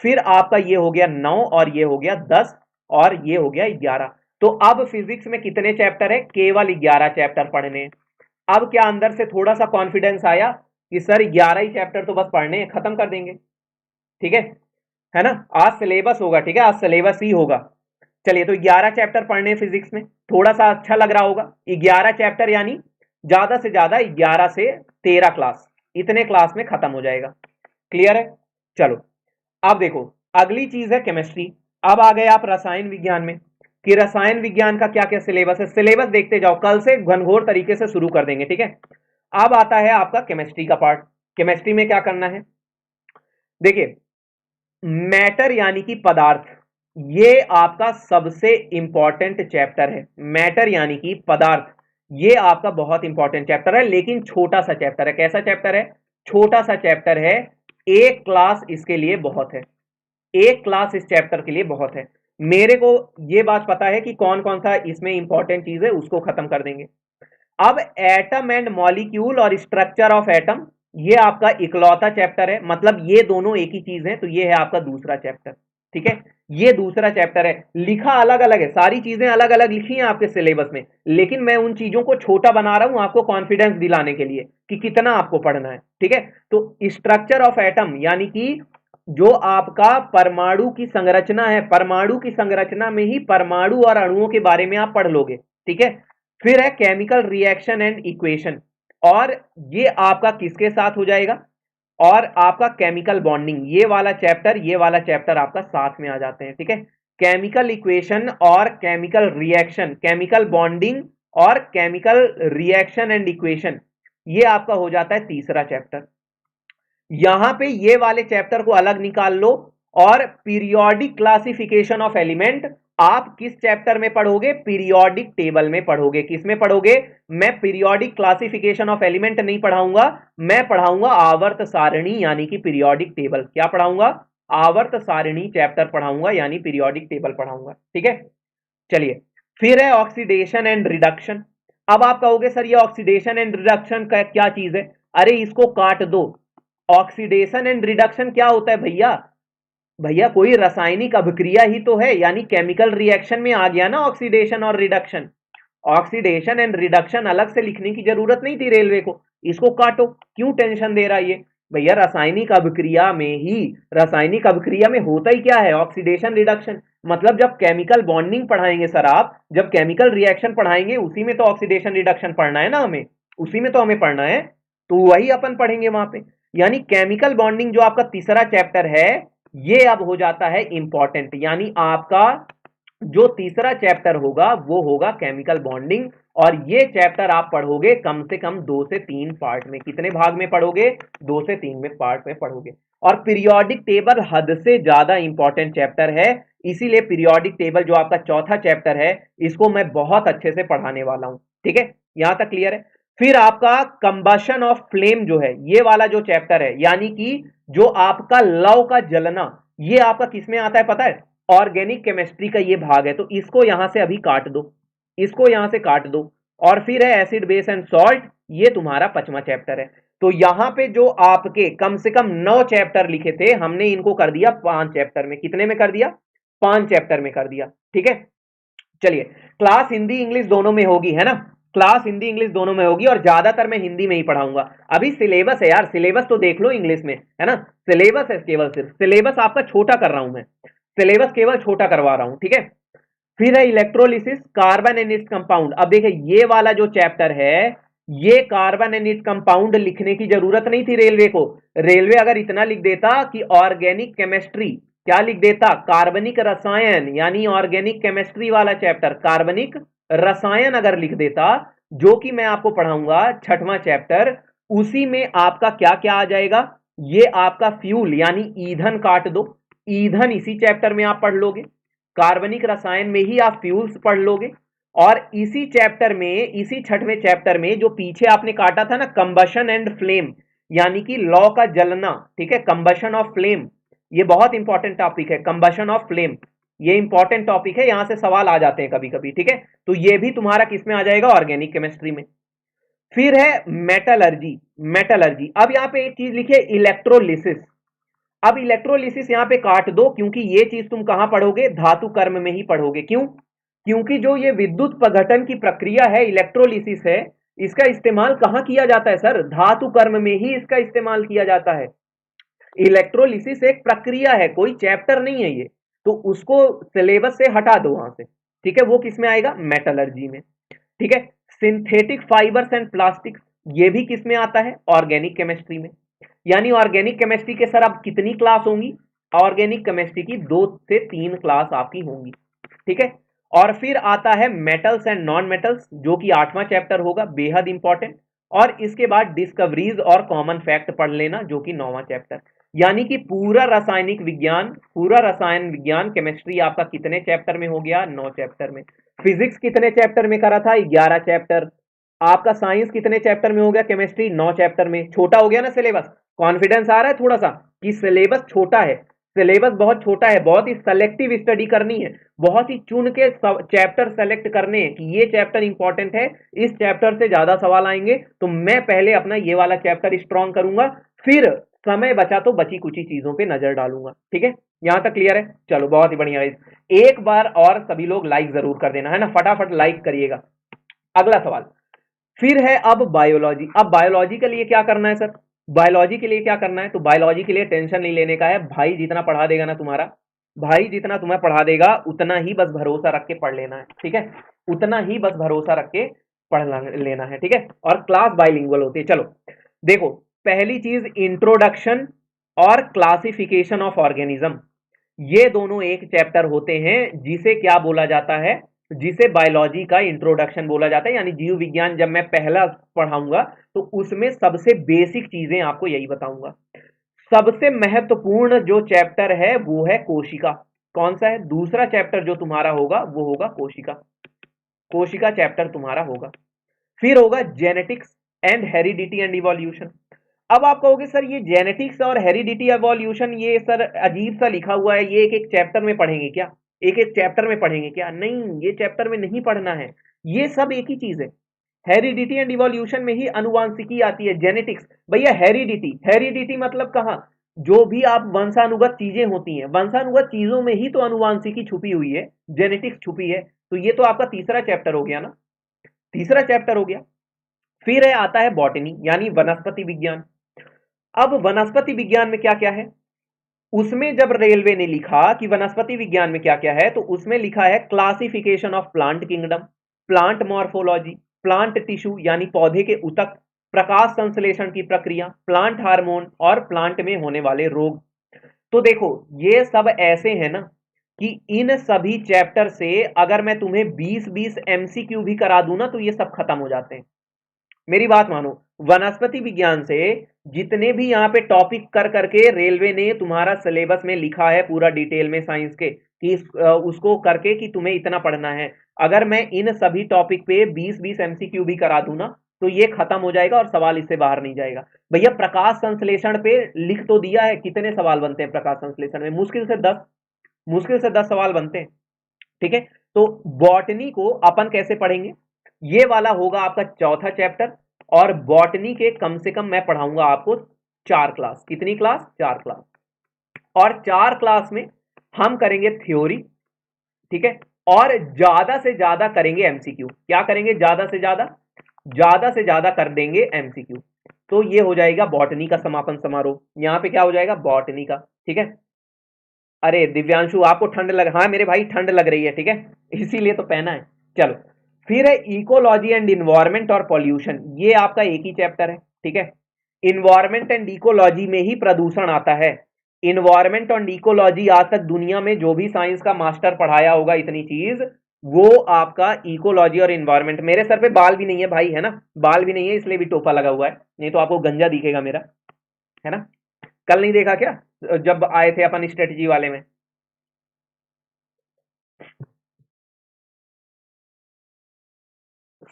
फिर आपका ये हो गया 9, और ये हो गया 10, और ये हो गया 11। तो अब फिजिक्स में कितने चैप्टर है, केवल 11 चैप्टर पढ़ने हैं। अब क्या अंदर से थोड़ा सा कॉन्फिडेंस आया कि सर 11 ही चैप्टर तो बस पढ़ने हैं, खत्म कर देंगे, ठीक है ना। आज सिलेबस होगा, ठीक है, आज सिलेबस ही होगा। चलिए, तो 11 चैप्टर पढ़ने फिजिक्स में, थोड़ा सा अच्छा लग रहा होगा। 11 चैप्टर यानी ज्यादा से ज्यादा 11 से 13 क्लास, इतने क्लास में खत्म हो जाएगा। क्लियर है। चलो, अब देखो अगली चीज है केमिस्ट्री। अब आ गए आप रसायन विज्ञान में, कि रसायन विज्ञान का क्या क्या सिलेबस है। सिलेबस देखते जाओ, कल से घनघोर तरीके से शुरू कर देंगे, ठीक है। अब आता है आपका केमिस्ट्री का पार्ट। केमिस्ट्री में क्या करना है, देखिए मैटर यानी कि पदार्थ, ये आपका सबसे इंपॉर्टेंट चैप्टर है। मैटर यानी कि पदार्थ, ये आपका बहुत इंपॉर्टेंट चैप्टर है, लेकिन छोटा सा चैप्टर है। कैसा चैप्टर है, छोटा सा चैप्टर है। एक क्लास इसके लिए बहुत है, एक क्लास इस चैप्टर के लिए बहुत है। मेरे को ये बात पता है कि कौन कौन सा इसमें इंपॉर्टेंट चीज है, उसको खत्म कर देंगे। अब एटम एंड मॉलिक्यूल और स्ट्रक्चर ऑफ एटम, ये आपका इकलौता चैप्टर है, मतलब ये दोनों एक ही चीज है, तो ये है आपका दूसरा चैप्टर, ठीक है। ये दूसरा चैप्टर है, लिखा अलग अलग है, सारी चीजें अलग अलग लिखी हैं आपके सिलेबस में, लेकिन मैं उन चीजों को छोटा बना रहा हूं आपको कॉन्फिडेंस दिलाने के लिए कि कितना आपको पढ़ना है, ठीक है। तो स्ट्रक्चर ऑफ एटम यानी कि जो आपका परमाणु की संरचना है, परमाणु की संरचना में ही परमाणु और अणुओं के बारे में आप पढ़ लोगे, ठीक है। फिर है केमिकल रिएक्शन एंड इक्वेशन, और ये आपका किसके साथ हो जाएगा, और आपका केमिकल बॉन्डिंग, ये वाला चैप्टर, ये वाला चैप्टर आपका साथ में आ जाते हैं, ठीक है। केमिकल इक्वेशन और केमिकल रिएक्शन, केमिकल बॉन्डिंग और केमिकल रिएक्शन एंड इक्वेशन, ये आपका हो जाता है तीसरा चैप्टर। यहां पे ये वाले चैप्टर को अलग निकाल लो, और पीरियोडिक क्लासिफिकेशन ऑफ एलिमेंट आप किस चैप्टर में पढ़ोगे, पीरियोडिक टेबल में पढ़ोगे। किस में पढ़ोगे, मैं पीरियोडिक क्लासिफिकेशन ऑफ एलिमेंट नहीं पढ़ाऊंगा, मैं पढ़ाऊंगा आवर्त सारणी यानी कि पीरियोडिक टेबल। क्या पढ़ाऊंगा, आवर्त सारणी चैप्टर पढ़ाऊंगा, यानी पीरियोडिक टेबल पढ़ाऊंगा, ठीक है। चलिए, फिर है ऑक्सीडेशन एंड रिडक्शन। अब आप कहोगे सर ये ऑक्सीडेशन एंड रिडक्शन का क्या चीज है, अरे इसको काट दो। ऑक्सीडेशन एंड रिडक्शन क्या होता है भैया, भैया कोई रासायनिक अभिक्रिया ही तो है, यानी केमिकल रिएक्शन में आ गया ना ऑक्सीडेशन और रिडक्शन। ऑक्सीडेशन एंड रिडक्शन अलग से लिखने की जरूरत नहीं थी रेलवे को, इसको काटो, क्यों टेंशन दे रहा है ये भैया। रासायनिक अभिक्रिया में ही, रासायनिक अभिक्रिया में होता ही क्या है, ऑक्सीडेशन रिडक्शन। मतलब जब केमिकल बॉन्डिंग पढ़ाएंगे सर आप, जब केमिकल रिएक्शन पढ़ाएंगे, उसी में तो ऑक्सीडेशन रिडक्शन पढ़ना है ना हमें, उसी में तो हमें पढ़ना है, तो वही अपन पढ़ेंगे वहां पे। यानी केमिकल बॉन्डिंग जो आपका तीसरा चैप्टर है, ये अब हो जाता है इंपॉर्टेंट, यानी आपका जो तीसरा चैप्टर होगा वो होगा केमिकल बॉन्डिंग। और ये चैप्टर आप पढ़ोगे कम से कम 2 से 3 पार्ट में। कितने भाग में पढ़ोगे, 2 से 3 में पार्ट में पढ़ोगे। और पीरियोडिक टेबल हद से ज्यादा इंपॉर्टेंट चैप्टर है, इसीलिए पीरियोडिक टेबल जो आपका चौथा चैप्टर है, इसको मैं बहुत अच्छे से पढ़ाने वाला हूं, ठीक है। यहां तक क्लियर है। फिर आपका कंबशन ऑफ फ्लेम जो है, ये वाला जो चैप्टर है, यानी कि जो आपका लव का जलना, ये आपका किस में आता है पता है, ऑर्गेनिक केमिस्ट्री का ये भाग है। तो इसको यहां से अभी काट दो, इसको यहां से काट दो। और फिर है एसिड बेस एंड सॉल्ट, ये तुम्हारा 5वां चैप्टर है। तो यहां पे जो आपके कम से कम 9 चैप्टर लिखे थे, हमने इनको कर दिया 5 चैप्टर में। कितने में कर दिया, 5 चैप्टर में कर दिया, ठीक है। चलिए, क्लास हिंदी इंग्लिश दोनों में होगी, है ना। क्लास हिंदी इंग्लिश दोनों में होगी और ज्यादातर मैं हिंदी में ही पढ़ाऊंगा। अभी सिलेबस है यार, सिलेबस तो देख लो इंग्लिश में, है ना, सिलेबस है, केवल सिर्फ सिलेबस आपका छोटा कर रहा हूं मैं, सिलेबस केवल छोटा करवा रहा हूं, ठीक है। फिर है electrolysis carbon and its compound. अब देखिए ये वाला जो चैप्टर है, ये कार्बन एंड इट्स कंपाउंड लिखने की जरूरत नहीं थी रेलवे को। रेलवे अगर इतना लिख देता कि ऑर्गेनिक केमिस्ट्री, क्या लिख देता, कार्बनिक रसायन, यानी ऑर्गेनिक केमिस्ट्री वाला चैप्टर कार्बनिक रसायन अगर लिख देता, जो कि मैं आपको पढ़ाऊंगा छठवां चैप्टर, उसी में आपका क्या क्या आ जाएगा, ये आपका फ्यूल यानी ईंधन काट दो, ईंधन इसी चैप्टर में आप पढ़ लोगे, कार्बनिक रसायन में ही आप फ्यूल्स पढ़ लोगे, और इसी चैप्टर में, इसी छठवें चैप्टर में जो पीछे आपने काटा था ना कंबशन एंड फ्लेम, यानी कि लॉ का जलना, ठीक है, कंबशन ऑफ फ्लेम, ये बहुत इंपॉर्टेंट टॉपिक है, कंबशन ऑफ फ्लेम, ये इंपॉर्टेंट टॉपिक है, यहां से सवाल आ जाते हैं कभी कभी, ठीक है। तो ये भी तुम्हारा किस में आ जाएगा, ऑर्गेनिक केमिस्ट्री में। फिर है मेटलर्जी, मेटलर्जी, अब यहां पे एक चीज लिखिए इलेक्ट्रोलिसिस। अब इलेक्ट्रोलिसिस यहां पे काट दो, क्योंकि ये चीज तुम कहां पढ़ोगे, धातु कर्म में ही पढ़ोगे। क्यों, क्योंकि जो ये विद्युत अपघटन की प्रक्रिया है, इलेक्ट्रोलिसिस है, इसका इस्तेमाल कहां किया जाता है सर, धातु कर्म में ही इसका इस्तेमाल किया जाता है। इलेक्ट्रोलिसिस एक प्रक्रिया है, कोई चैप्टर नहीं है ये, तो उसको सिलेबस से हटा दो वहां से, ठीक है। वो किस में आएगा, मेटलर्जी में, ठीक है। सिंथेटिक फाइबर्स एंड प्लास्टिक्स, ये भी किस में आता है, ऑर्गेनिक केमिस्ट्री में। यानी ऑर्गेनिक केमिस्ट्री के सर अब कितनी क्लास होंगी, ऑर्गेनिक केमिस्ट्री की 2 से 3 क्लास आपकी होंगी, ठीक है। और फिर आता है मेटल्स एंड नॉन मेटल्स, जो कि 8वां चैप्टर होगा, बेहद इंपॉर्टेंट। और इसके बाद डिस्कवरीज और कॉमन फैक्ट पढ़ लेना, जो कि 9वां चैप्टर। यानी कि पूरा रासायनिक विज्ञान, पूरा रसायन विज्ञान केमिस्ट्री आपका कितने चैप्टर में हो गया, 9 चैप्टर में। फिजिक्स कितने चैप्टर में करा था, 11 चैप्टर। आपका साइंस कितने चैप्टर में हो गया, केमिस्ट्री 9 चैप्टर में। छोटा हो गया ना सिलेबस, कॉन्फिडेंस आ रहा है थोड़ा सा कि सिलेबस छोटा है, सिलेबस बहुत छोटा है, बहुत ही सेलेक्टिव स्टडी करनी है, बहुत ही चुन के चैप्टर सेलेक्ट करने हैं कि ये चैप्टर इंपॉर्टेंट है, इस चैप्टर से ज्यादा सवाल आएंगे, तो मैं पहले अपना ये वाला चैप्टर स्ट्रॉन्ग करूंगा, फिर समय बचा तो बची कुछ चीजों पे नजर डालूंगा, ठीक है। यहां तक क्लियर है, चलो बहुत ही बढ़िया है। एक बार और सभी लोग लाइक जरूर कर देना, है ना, फटाफट लाइक करिएगा। अगला सवाल फिर है अब बायोलॉजी। अब बायोलॉजी के लिए क्या करना है सर, बायोलॉजी के लिए क्या करना है, तो बायोलॉजी के लिए टेंशन नहीं लेने का है, भाई जितना पढ़ा देगा ना तुम्हारा, भाई जितना तुम्हें पढ़ा देगा उतना ही बस भरोसा रख के पढ़ लेना है, ठीक है, उतना ही बस भरोसा रख के पढ़ लेना है, ठीक है। और क्लास बाइलिंगुअल होती है। चलो देखो, पहली चीज इंट्रोडक्शन और क्लासिफिकेशन ऑफ ऑर्गेनिज्म, ये दोनों एक चैप्टर होते हैं, जिसे क्या बोला जाता है, जिसे बायोलॉजी का इंट्रोडक्शन बोला जाता है। यानी जीव विज्ञान जब मैं पहला पढ़ाऊंगा, तो उसमें सबसे बेसिक चीजें आपको यही बताऊंगा। सबसे महत्वपूर्ण जो चैप्टर है वो है कोशिका। कौन सा है, दूसरा चैप्टर जो तुम्हारा होगा वो होगा कोशिका, कोशिका चैप्टर तुम्हारा होगा। फिर होगा genetics and heredity and evolution. अब आप कहोगे सर ये जेनेटिक्स और हेरिडिटी एवोल्यूशन ये सर अजीब सा लिखा हुआ है, ये एक एक चैप्टर में पढ़ेंगे क्या, एक एक चैप्टर में पढ़ेंगे क्या, नहीं, ये चैप्टर में नहीं पढ़ना है, ये सब एक ही चीज है। हेरिडिटी एंड इवोल्यूशन में ही अनुवांशिकी आती है, जेनेटिक्स भैया हेरिडिटी, हेरिडिटी मतलब कहाँ, जो भी आप वंशानुगत चीजें होती हैं, वंशानुगत चीजों में ही तो अनुवांशिकी छुपी हुई है, जेनेटिक्स छुपी है। तो ये तो आपका तीसरा चैप्टर हो गया ना, तीसरा चैप्टर हो गया। फिर है आता है बॉटनी यानी वनस्पति विज्ञान। अब वनस्पति विज्ञान में क्या क्या है, उसमें जब रेलवे ने लिखा कि वनस्पति विज्ञान में क्या क्या है, तो उसमें लिखा है classification of plant kingdom, plant morphology, plant tissue यानी पौधे के ऊतक, प्रकाश संश्लेषण की प्रक्रिया, प्लांट हार्मोन और प्लांट में होने वाले रोग। तो देखो ये सब ऐसे हैं ना कि इन सभी चैप्टर से अगर मैं तुम्हें 20-20 एमसीक्यू भी करा दूं ना, तो ये सब खत्म हो जाते हैं। मेरी बात मानो, वनस्पति विज्ञान से जितने भी यहाँ पे टॉपिक कर करके रेलवे ने तुम्हारा सिलेबस में लिखा है पूरा डिटेल में साइंस के कि उसको करके कि तुम्हें इतना पढ़ना है, अगर मैं इन सभी टॉपिक पे 20-20 एमसीक्यू भी करा दूं ना, तो ये खत्म हो जाएगा और सवाल इससे बाहर नहीं जाएगा। भैया प्रकाश संश्लेषण पे लिख तो दिया है, कितने सवाल बनते हैं प्रकाश संश्लेषण में, मुश्किल से 10, मुश्किल से 10 सवाल बनते हैं, ठीक है। तो बॉटनी को अपन कैसे पढ़ेंगे, ये वाला होगा आपका चौथा चैप्टर, और बॉटनी के कम से कम मैं पढ़ाऊंगा आपको 4 क्लास, कितनी क्लास, 4 क्लास। और 4 क्लास में हम करेंगे थ्योरी, ठीक है, और ज्यादा से ज्यादा करेंगे एमसीक्यू। क्या करेंगे? ज्यादा से ज्यादा कर देंगे एमसीक्यू। तो ये हो जाएगा बॉटनी का समापन समारोह। यहां पे क्या हो जाएगा? बॉटनी का। ठीक है। अरे दिव्यांशु आपको ठंड लग, हाँ मेरे भाई ठंड लग रही है, ठीक है, इसीलिए तो पहना है। चलो, फिर है इकोलॉजी एंड इन्वायरमेंट और पॉल्यूशन। ये आपका एक ही चैप्टर है, ठीक है। इन्वायरमेंट एंड इकोलॉजी में ही प्रदूषण आता है। इन्वायरमेंट और इकोलॉजी आज तक दुनिया में जो भी साइंस का मास्टर पढ़ाया होगा इतनी चीज, वो आपका इकोलॉजी और इन्वायरमेंट। मेरे सर पे बाल भी नहीं है भाई, है ना, बाल भी नहीं है इसलिए भी टोपा लगा हुआ है, नहीं तो आपको गंजा दिखेगा मेरा, है ना। कल नहीं देखा क्या जब आए थे अपन स्ट्रेटजी वाले में?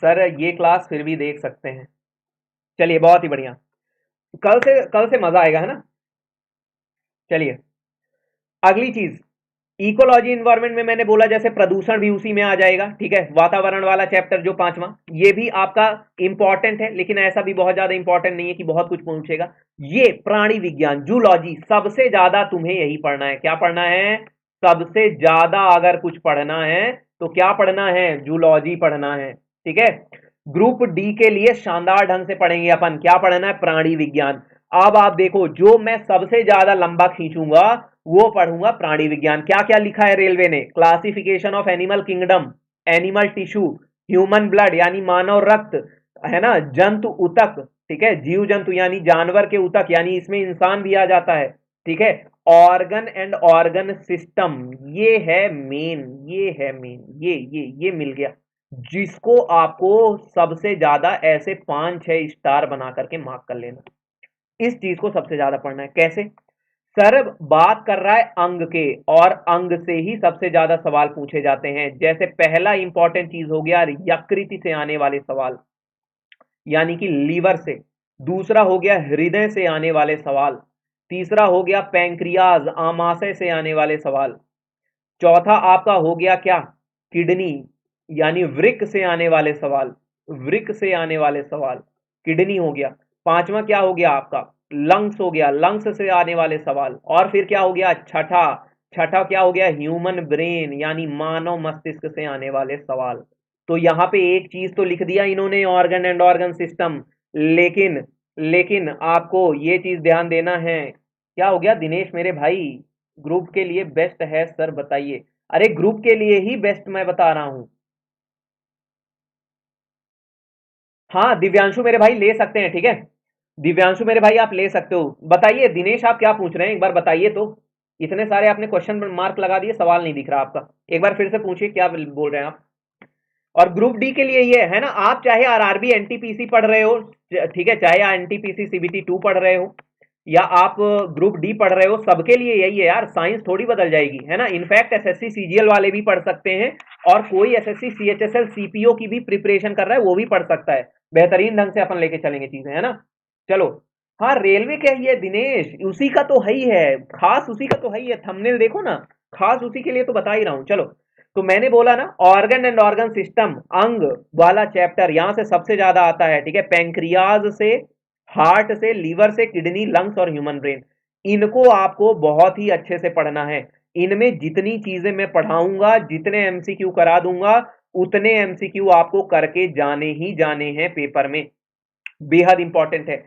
सर ये क्लास फिर भी देख सकते हैं। चलिए बहुत ही बढ़िया। कल से मजा आएगा, है ना। चलिए, अगली चीज, इकोलॉजी इन्वायरमेंट में मैंने बोला जैसे प्रदूषण भी उसी में आ जाएगा, ठीक है। वातावरण वाला चैप्टर जो पांचवा, ये भी आपका इंपॉर्टेंट है, लेकिन ऐसा भी बहुत ज्यादा इंपॉर्टेंट नहीं है कि बहुत कुछ पूछेगा। ये प्राणी विज्ञान जूलॉजी, सबसे ज्यादा तुम्हें यही पढ़ना है। क्या पढ़ना है? सबसे ज्यादा अगर कुछ पढ़ना है तो क्या पढ़ना है? जूलॉजी पढ़ना है, ठीक है। ग्रुप डी के लिए शानदार ढंग से पढ़ेंगे अपन। क्या पढ़ना है? प्राणी विज्ञान। अब आप देखो, जो मैं सबसे ज्यादा लंबा खींचूंगा वो पढ़ूंगा प्राणी विज्ञान। क्या क्या लिखा है रेलवे ने? Classification of animal kingdom, animal tissue, human blood यानी मानव रक्त, है ना, जंतु उतक, ठीक है, जीव जंतु यानी जानवर के उतक, यानी इसमें इंसान भी आ जाता है, ठीक है। ऑर्गन एंड ऑर्गन सिस्टम, ये है मेन, ये मिल गया, जिसको आपको सबसे ज्यादा ऐसे 5-6 स्टार बना करके मार्क कर लेना। इस चीज को सबसे ज्यादा पढ़ना है। कैसे? सर बात कर रहा है अंग के, और अंग से ही सबसे ज्यादा सवाल पूछे जाते हैं। जैसे पहला इंपॉर्टेंट चीज हो गया यकृत से आने वाले सवाल, यानी कि लीवर से। दूसरा हो गया हृदय से आने वाले सवाल। तीसरा हो गया पैंक्रियाज, आमाशय से आने वाले सवाल। चौथा आपका हो गया क्या? किडनी, यानी वृक्क से आने वाले सवाल, वृक्क से आने वाले सवाल, किडनी हो गया। पांचवा क्या हो गया आपका? लंग्स हो गया, लंग्स से आने वाले सवाल। और फिर क्या हो गया? छठा, छठा क्या हो गया? ह्यूमन ब्रेन, यानी मानव मस्तिष्क से आने वाले सवाल। तो यहां पे एक चीज तो लिख दिया इन्होंने, ऑर्गन एंड ऑर्गन सिस्टम, लेकिन लेकिन आपको ये चीज ध्यान देना है। क्या हो गया दिनेश मेरे भाई? ग्रुप के लिए बेस्ट है सर बताइए। अरे ग्रुप के लिए ही बेस्ट मैं बता रहा हूं। हाँ दिव्यांशु मेरे भाई ले सकते हैं, ठीक है। दिव्यांशु मेरे भाई आप ले सकते हो। बताइए दिनेश आप क्या पूछ रहे हैं, एक बार बताइए तो। इतने सारे आपने क्वेश्चन मार्क लगा दिए, सवाल नहीं दिख रहा आपका। एक बार फिर से पूछिए क्या बोल रहे हैं आप। और ग्रुप डी के लिए ये है ना, आप चाहे आरआरबी एनटीपीसी पढ़ रहे हो, ठीक है, चाहे एनटीपीसी सीबीटी 2 पढ़ रहे हो, या आप ग्रुप डी पढ़ रहे हो, सबके लिए यही है यार। साइंस थोड़ी बदल जाएगी, है ना। इनफैक्ट एसएससी सीजीएल वाले भी पढ़ सकते हैं, और कोई एसएससी सीएचएसएल सीपीओ की भी प्रिपरेशन कर रहा है वो भी पढ़ सकता है। बेहतरीन ढंग से अपन लेके चलेंगे चीजें, है ना। चलो, हाँ रेलवे क्या ही है दिनेश, उसी का तो है ही है, खास उसी का तो है ही है। थंबनेल देखो ना, खास उसी के लिए तो बता ही रहा हूं। चलो, तो मैंने बोला ना ऑर्गन एंड ऑर्गन सिस्टम, अंग वाला चैप्टर यहां से सबसे ज्यादा आता है, ठीक है। पैंक्रियाज से, हार्ट से, लीवर से, किडनी, लंग्स और ह्यूमन ब्रेन, इनको आपको बहुत ही अच्छे से पढ़ना है। इनमें जितनी चीजें मैं पढ़ाऊंगा, जितने एमसीक्यू करा दूंगा, उतने एमसीक्यू आपको करके जाने ही जाने हैं पेपर में। बेहद इंपॉर्टेंट है।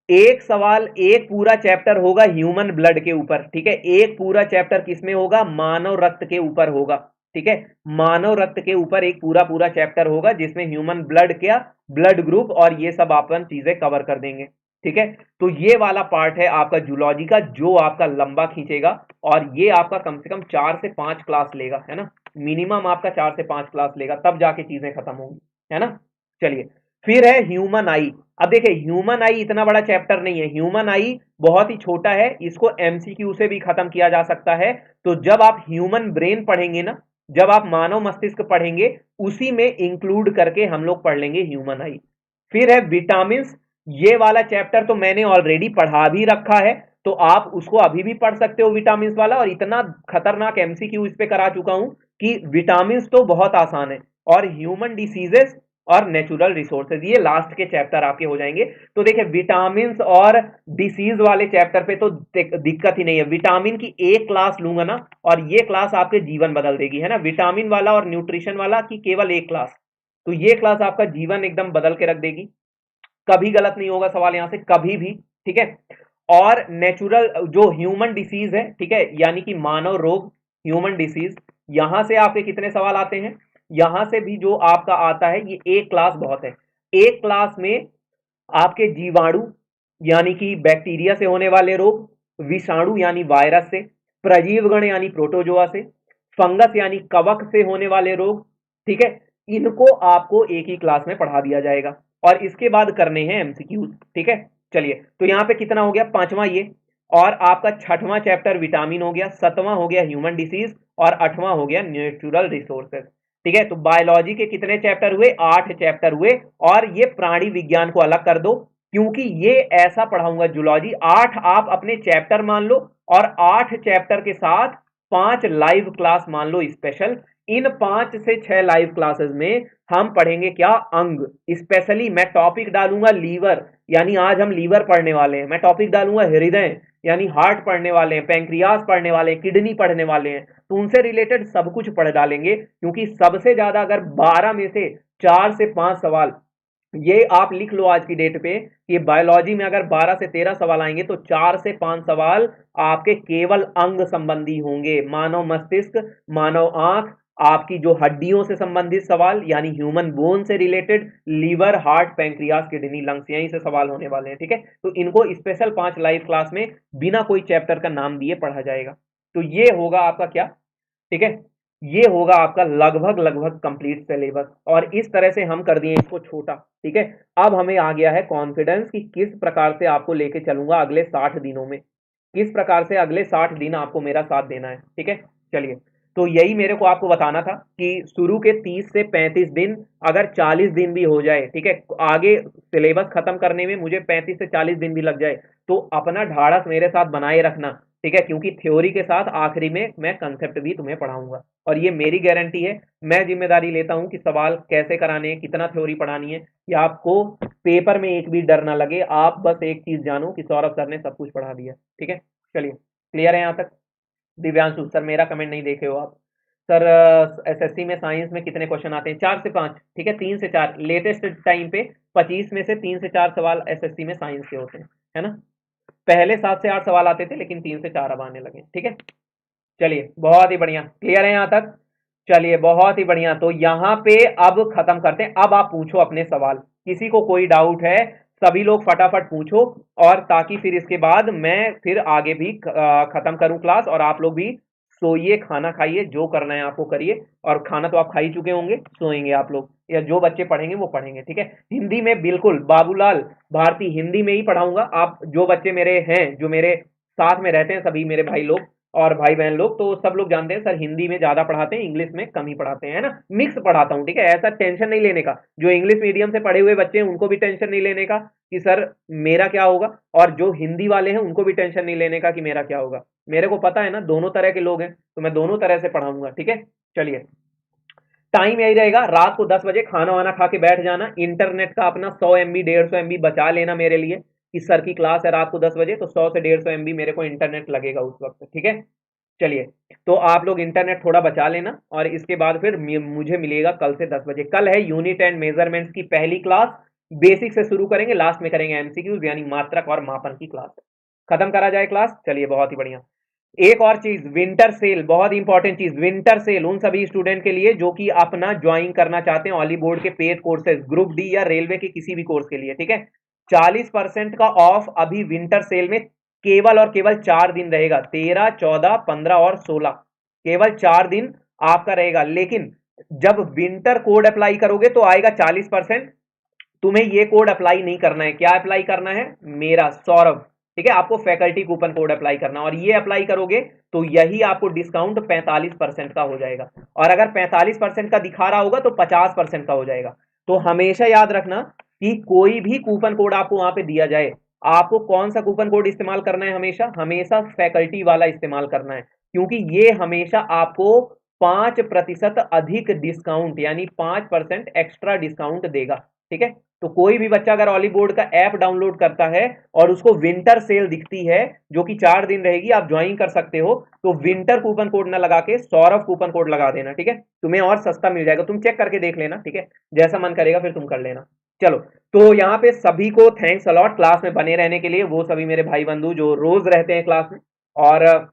एक सवाल, एक पूरा चैप्टर होगा ह्यूमन ब्लड के ऊपर, ठीक है। एक पूरा चैप्टर किसमें होगा? मानव रक्त के ऊपर होगा, ठीक है। मानव रक्त के ऊपर एक पूरा पूरा चैप्टर होगा, जिसमें ह्यूमन ब्लड, क्या ब्लड ग्रुप और ये सब अपन चीजें कवर कर देंगे, ठीक है। तो ये वाला पार्ट है आपका जूलॉजी का, जो आपका लंबा खींचेगा, और ये आपका कम से कम 4 से 5 क्लास लेगा, है ना। मिनिमम आपका 4 से 5 क्लास लेगा, तब जाके चीजें खत्म होंगी, है ना। चलिए, फिर है ह्यूमन आई। अब देखिए ह्यूमन आई इतना बड़ा चैप्टर नहीं है, ह्यूमन आई बहुत ही छोटा है, इसको एमसीक्यू से भी खत्म किया जा सकता है। तो जब आप ह्यूमन ब्रेन पढ़ेंगे ना, जब आप मानव मस्तिष्क पढ़ेंगे, उसी में इंक्लूड करके हम लोग पढ़ लेंगे ह्यूमन आई। फिर है विटामिन, ये वाला चैप्टर तो मैंने ऑलरेडी पढ़ा भी रखा है, तो आप उसको अभी भी पढ़ सकते हो विटामिन वाला। और इतना खतरनाक एमसीक्यू इस पे करा चुका हूं कि विटामिन तो बहुत आसान है। और ह्यूमन डिसीजेस, और नेचुरल रिसोर्सेज, ये लास्ट के चैप्टर आपके हो जाएंगे। तो देखिए विटामिन और डिसीज वाले चैप्टर पे तो दिक्कत ही नहीं है, विटामिन की एक क्लास लूंगा ना और ये क्लास आपके जीवन बदल देगी, है ना, विटामिन वाला और न्यूट्रिशन वाला की केवल एक क्लास, तो ये क्लास आपका जीवन एकदम बदल के रख देगी। कभी गलत नहीं होगा सवाल यहां से, कभी भी, ठीक है। और नेचुरल जो ह्यूमन डिसीज है, ठीक है, यानी कि मानव रोग, ह्यूमन डिसीज, यहां से आपके कितने सवाल आते हैं, यहां से भी जो आपका आता है, ये एक क्लास बहुत है। एक क्लास में आपके जीवाणु यानी कि बैक्टीरिया से होने वाले रोग, विषाणु यानी वायरस से, प्रजीवगण यानी प्रोटोजोआ से, फंगस यानी कवक से होने वाले रोग, ठीक है, इनको आपको एक ही क्लास में पढ़ा दिया जाएगा और इसके बाद करने हैं एमसीक्यूज, ठीक है। चलिए तो यहां पे कितना हो गया, पांचवा ये, और आपका छठवां चैप्टर विटामिन हो गया, सातवां हो गया ह्यूमन डिसीज और आठवां हो गया नेचुरल रिसोर्सेज, ठीक है। तो बायोलॉजी के कितने चैप्टर हुए, 8 चैप्टर हुए। और ये प्राणी विज्ञान को अलग कर दो, क्योंकि ये ऐसा पढ़ाऊंगा जूलॉजी, 8 आप अपने चैप्टर मान लो और 8 चैप्टर के साथ 5 लाइव क्लास मान लो स्पेशल। इन 5 से 6 लाइव क्लासेस में हम पढ़ेंगे क्या, अंग, स्पेशली मैं टॉपिक डालूंगा लीवर, यानी आज हम लीवर पढ़ने वाले हैं। मैं टॉपिक डालूंगा हृदय यानी हार्ट पढ़ने वाले हैं, पैंक्रियास पढ़ने वाले हैं, किडनी पढ़ने वाले हैं, तो उनसे रिलेटेड सब कुछ पढ़ डालेंगे। क्योंकि सबसे ज्यादा अगर 12 में से 4 से 5 सवाल, ये आप लिख लो आज की डेट पे कि बायोलॉजी में अगर 12 से 13 सवाल आएंगे तो 4 से 5 सवाल आपके केवल अंग संबंधी होंगे, मानव मस्तिष्क, मानव आंख, आपकी जो हड्डियों से संबंधित सवाल यानी ह्यूमन बोन से related, liver, heart, pancreas, kidney, lungs, यहीं से सवाल होने वाले हैं, ठीक है। तो इनको स्पेशल 5 लाइव क्लास में बिना कोई चैप्टर का नाम दिए पढ़ा जाएगा। तो ये होगा आपका क्या, ठीक है, ये होगा आपका लगभग लगभग कंप्लीट सिलेबस, और इस तरह से हम कर दिए इसको छोटा, ठीक है। अब हमें आ गया है कॉन्फिडेंस कि किस प्रकार से आपको लेके चलूंगा अगले 60 दिनों में, किस प्रकार से अगले 60 दिन आपको मेरा साथ देना है, ठीक है। चलिए तो यही मेरे को आपको बताना था कि शुरू के 30 से 35 दिन, अगर 40 दिन भी हो जाए, ठीक है, आगे सिलेबस खत्म करने में मुझे 35 से 40 दिन भी लग जाए, तो अपना ढाढ़स मेरे साथ बनाए रखना, ठीक है, क्योंकि थ्योरी के साथ आखिरी में मैं कंसेप्ट भी तुम्हें पढ़ाऊंगा और ये मेरी गारंटी है। मैं जिम्मेदारी लेता हूं कि सवाल कैसे कराने हैं, कितना थ्योरी पढ़ानी है, या आपको पेपर में एक भी डर ना लगे। आप बस एक चीज जानो कि सौरभ सर ने सब कुछ पढ़ा दिया, ठीक है। चलिए क्लियर है यहाँ तक। दिव्यांशु सर मेरा कमेंट नहीं देखे हो आप। सर एसएससी में साइंस में कितने क्वेश्चन आते हैं, 4 से 5, ठीक है, 3 से 4 लेटेस्ट टाइम पे 25 में से 3 से 4 सवाल एसएससी में साइंस के होते हैं, है ना। पहले 7 से 8 सवाल आते थे लेकिन 3 से 4 अब आने लगे, ठीक है। चलिए बहुत ही बढ़िया, क्लियर है यहाँ तक। चलिए बहुत ही बढ़िया, तो यहाँ पे अब खत्म करते हैं। अब आप पूछो अपने सवाल, किसी को कोई डाउट है सभी लोग फटाफट पूछो, और ताकि फिर इसके बाद मैं फिर आगे भी खत्म करूं क्लास, और आप लोग भी सोइए, खाना खाइए, जो करना है आपको करिए। और खाना तो आप खा ही चुके होंगे, सोएंगे आप लोग, या जो बच्चे पढ़ेंगे वो पढ़ेंगे, ठीक है। हिंदी में बिल्कुल बाबूलाल भारती हिंदी में ही पढ़ाऊंगा। आप जो बच्चे मेरे हैं, जो मेरे साथ में रहते हैं, सभी मेरे भाई लोग और भाई बहन लोग, तो सब लोग जानते हैं सर हिंदी में ज्यादा पढ़ाते हैं, इंग्लिश में कम ही पढ़ाते हैं, है ना, मिक्स पढ़ाता हूँ, ठीक है। ऐसा टेंशन नहीं लेने का, जो इंग्लिश मीडियम से पढ़े हुए बच्चे हैं उनको भी टेंशन नहीं लेने का कि सर मेरा क्या होगा, और जो हिंदी वाले हैं उनको भी टेंशन नहीं लेने का कि मेरा क्या होगा। मेरे को पता है ना दोनों तरह के लोग हैं, तो मैं दोनों तरह से पढ़ाऊंगा, ठीक है। चलिए टाइम यही रहेगा, रात को 10 बजे खाना वाना खा के बैठ जाना, इंटरनेट का अपना 100 MB 150 MB बचा लेना मेरे लिए, कि सर की क्लास है रात को 10 बजे, तो 100 से 150 MB मेरे को इंटरनेट लगेगा उस वक्त, ठीक है। चलिए तो आप लोग इंटरनेट थोड़ा बचा लेना, और इसके बाद फिर मुझे मिलेगा कल से 10 बजे। कल है यूनिट एंड मेजरमेंट्स की पहली क्लास, बेसिक से शुरू करेंगे, लास्ट में करेंगे एमसीक्यूज यानी मात्रक और मापन की क्लास। खत्म करा जाए क्लास, चलिए बहुत ही बढ़िया। एक और चीज, विंटर सेल, बहुत इंपॉर्टेंट चीज, विंटर सेल उन सभी स्टूडेंट के लिए जो कि अपना ज्वाइन करना चाहते हैं ऑली बोर्ड के पेड कोर्सेज, ग्रुप डी या रेलवे के किसी भी कोर्स के लिए, ठीक है। 40% का ऑफ अभी विंटर सेल में केवल और केवल 4 दिन रहेगा, 13, 14, 15 और 16, केवल 4 दिन आपका रहेगा। लेकिन जब विंटर कोड अप्लाई करोगे तो आएगा 40%। तुम्हें ये कोड अप्लाई नहीं करना है, क्या अप्लाई करना है, मेरा सौरभ, ठीक है, आपको फैकल्टी कूपन कोड अप्लाई करना, और ये अप्लाई करोगे तो यही आपको डिस्काउंट 45% का हो जाएगा, और अगर 45% का दिखा रहा होगा तो 50% का हो जाएगा। तो हमेशा याद रखना कि कोई भी कूपन कोड आपको वहां पे दिया जाए, आपको कौन सा कूपन कोड इस्तेमाल करना है, हमेशा हमेशा फैकल्टी वाला इस्तेमाल करना है, क्योंकि ये हमेशा आपको 5% अधिक डिस्काउंट यानी 5% एक्स्ट्रा डिस्काउंट देगा। ठीक है, तो कोई भी बच्चा अगर ऑली बोर्ड का ऐप डाउनलोड करता है और उसको विंटर सेल दिखती है जो कि 4 दिन रहेगी, आप ज्वाइन कर सकते हो, तो विंटर कूपन कोड ना लगा के सौरभ कूपन कोड लगा देना। ठीक है, तुम्हें और सस्ता मिल जाएगा, तुम चेक करके देख लेना। ठीक है, जैसा मन करेगा फिर तुम कर लेना। चलो, तो यहाँ पे सभी को थैंक्स अलॉट क्लास में बने रहने के लिए, वो सभी मेरे भाई बंधु जो रोज रहते हैं क्लास में। और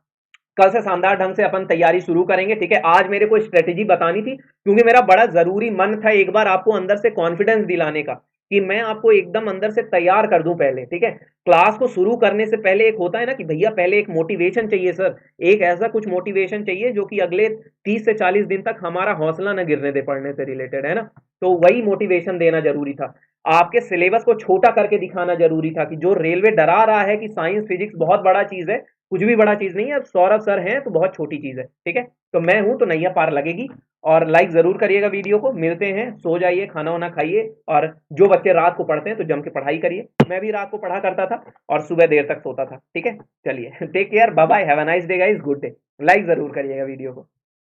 कल से शानदार ढंग से अपन तैयारी शुरू करेंगे। ठीक है, आज मेरे को स्ट्रेटेजी बतानी थी क्योंकि मेरा बड़ा जरूरी मन था एक बार आपको अंदर से कॉन्फिडेंस दिलाने का कि मैं आपको एकदम अंदर से तैयार कर दूं पहले। ठीक है, क्लास को शुरू करने से पहले एक होता है ना कि भैया पहले एक मोटिवेशन चाहिए सर, एक ऐसा कुछ मोटिवेशन चाहिए जो कि अगले 30 से 40 दिन तक हमारा हौसला न गिरने दे पढ़ने से रिलेटेड, है ना। तो वही मोटिवेशन देना जरूरी था, आपके सिलेबस को छोटा करके दिखाना जरूरी था कि जो रेलवे डरा रहा है कि साइंस फिजिक्स बहुत बड़ा चीज है, कुछ भी बड़ा चीज नहीं है, अब सौरभ सर हैं तो बहुत छोटी चीज है। ठीक है, तो मैं हूं तो नैया पार लगेगी। और लाइक जरूर करिएगा वीडियो को। मिलते हैं, सो जाइए, खाना वाना खाइए, और जो बच्चे रात को पढ़ते हैं तो जम के पढ़ाई करिए। मैं भी रात को पढ़ा करता था और सुबह देर तक सोता था। ठीक है, चलिए take care, bye bye, have a nice day guys, good day. Like जरूर करिएगा वीडियो को।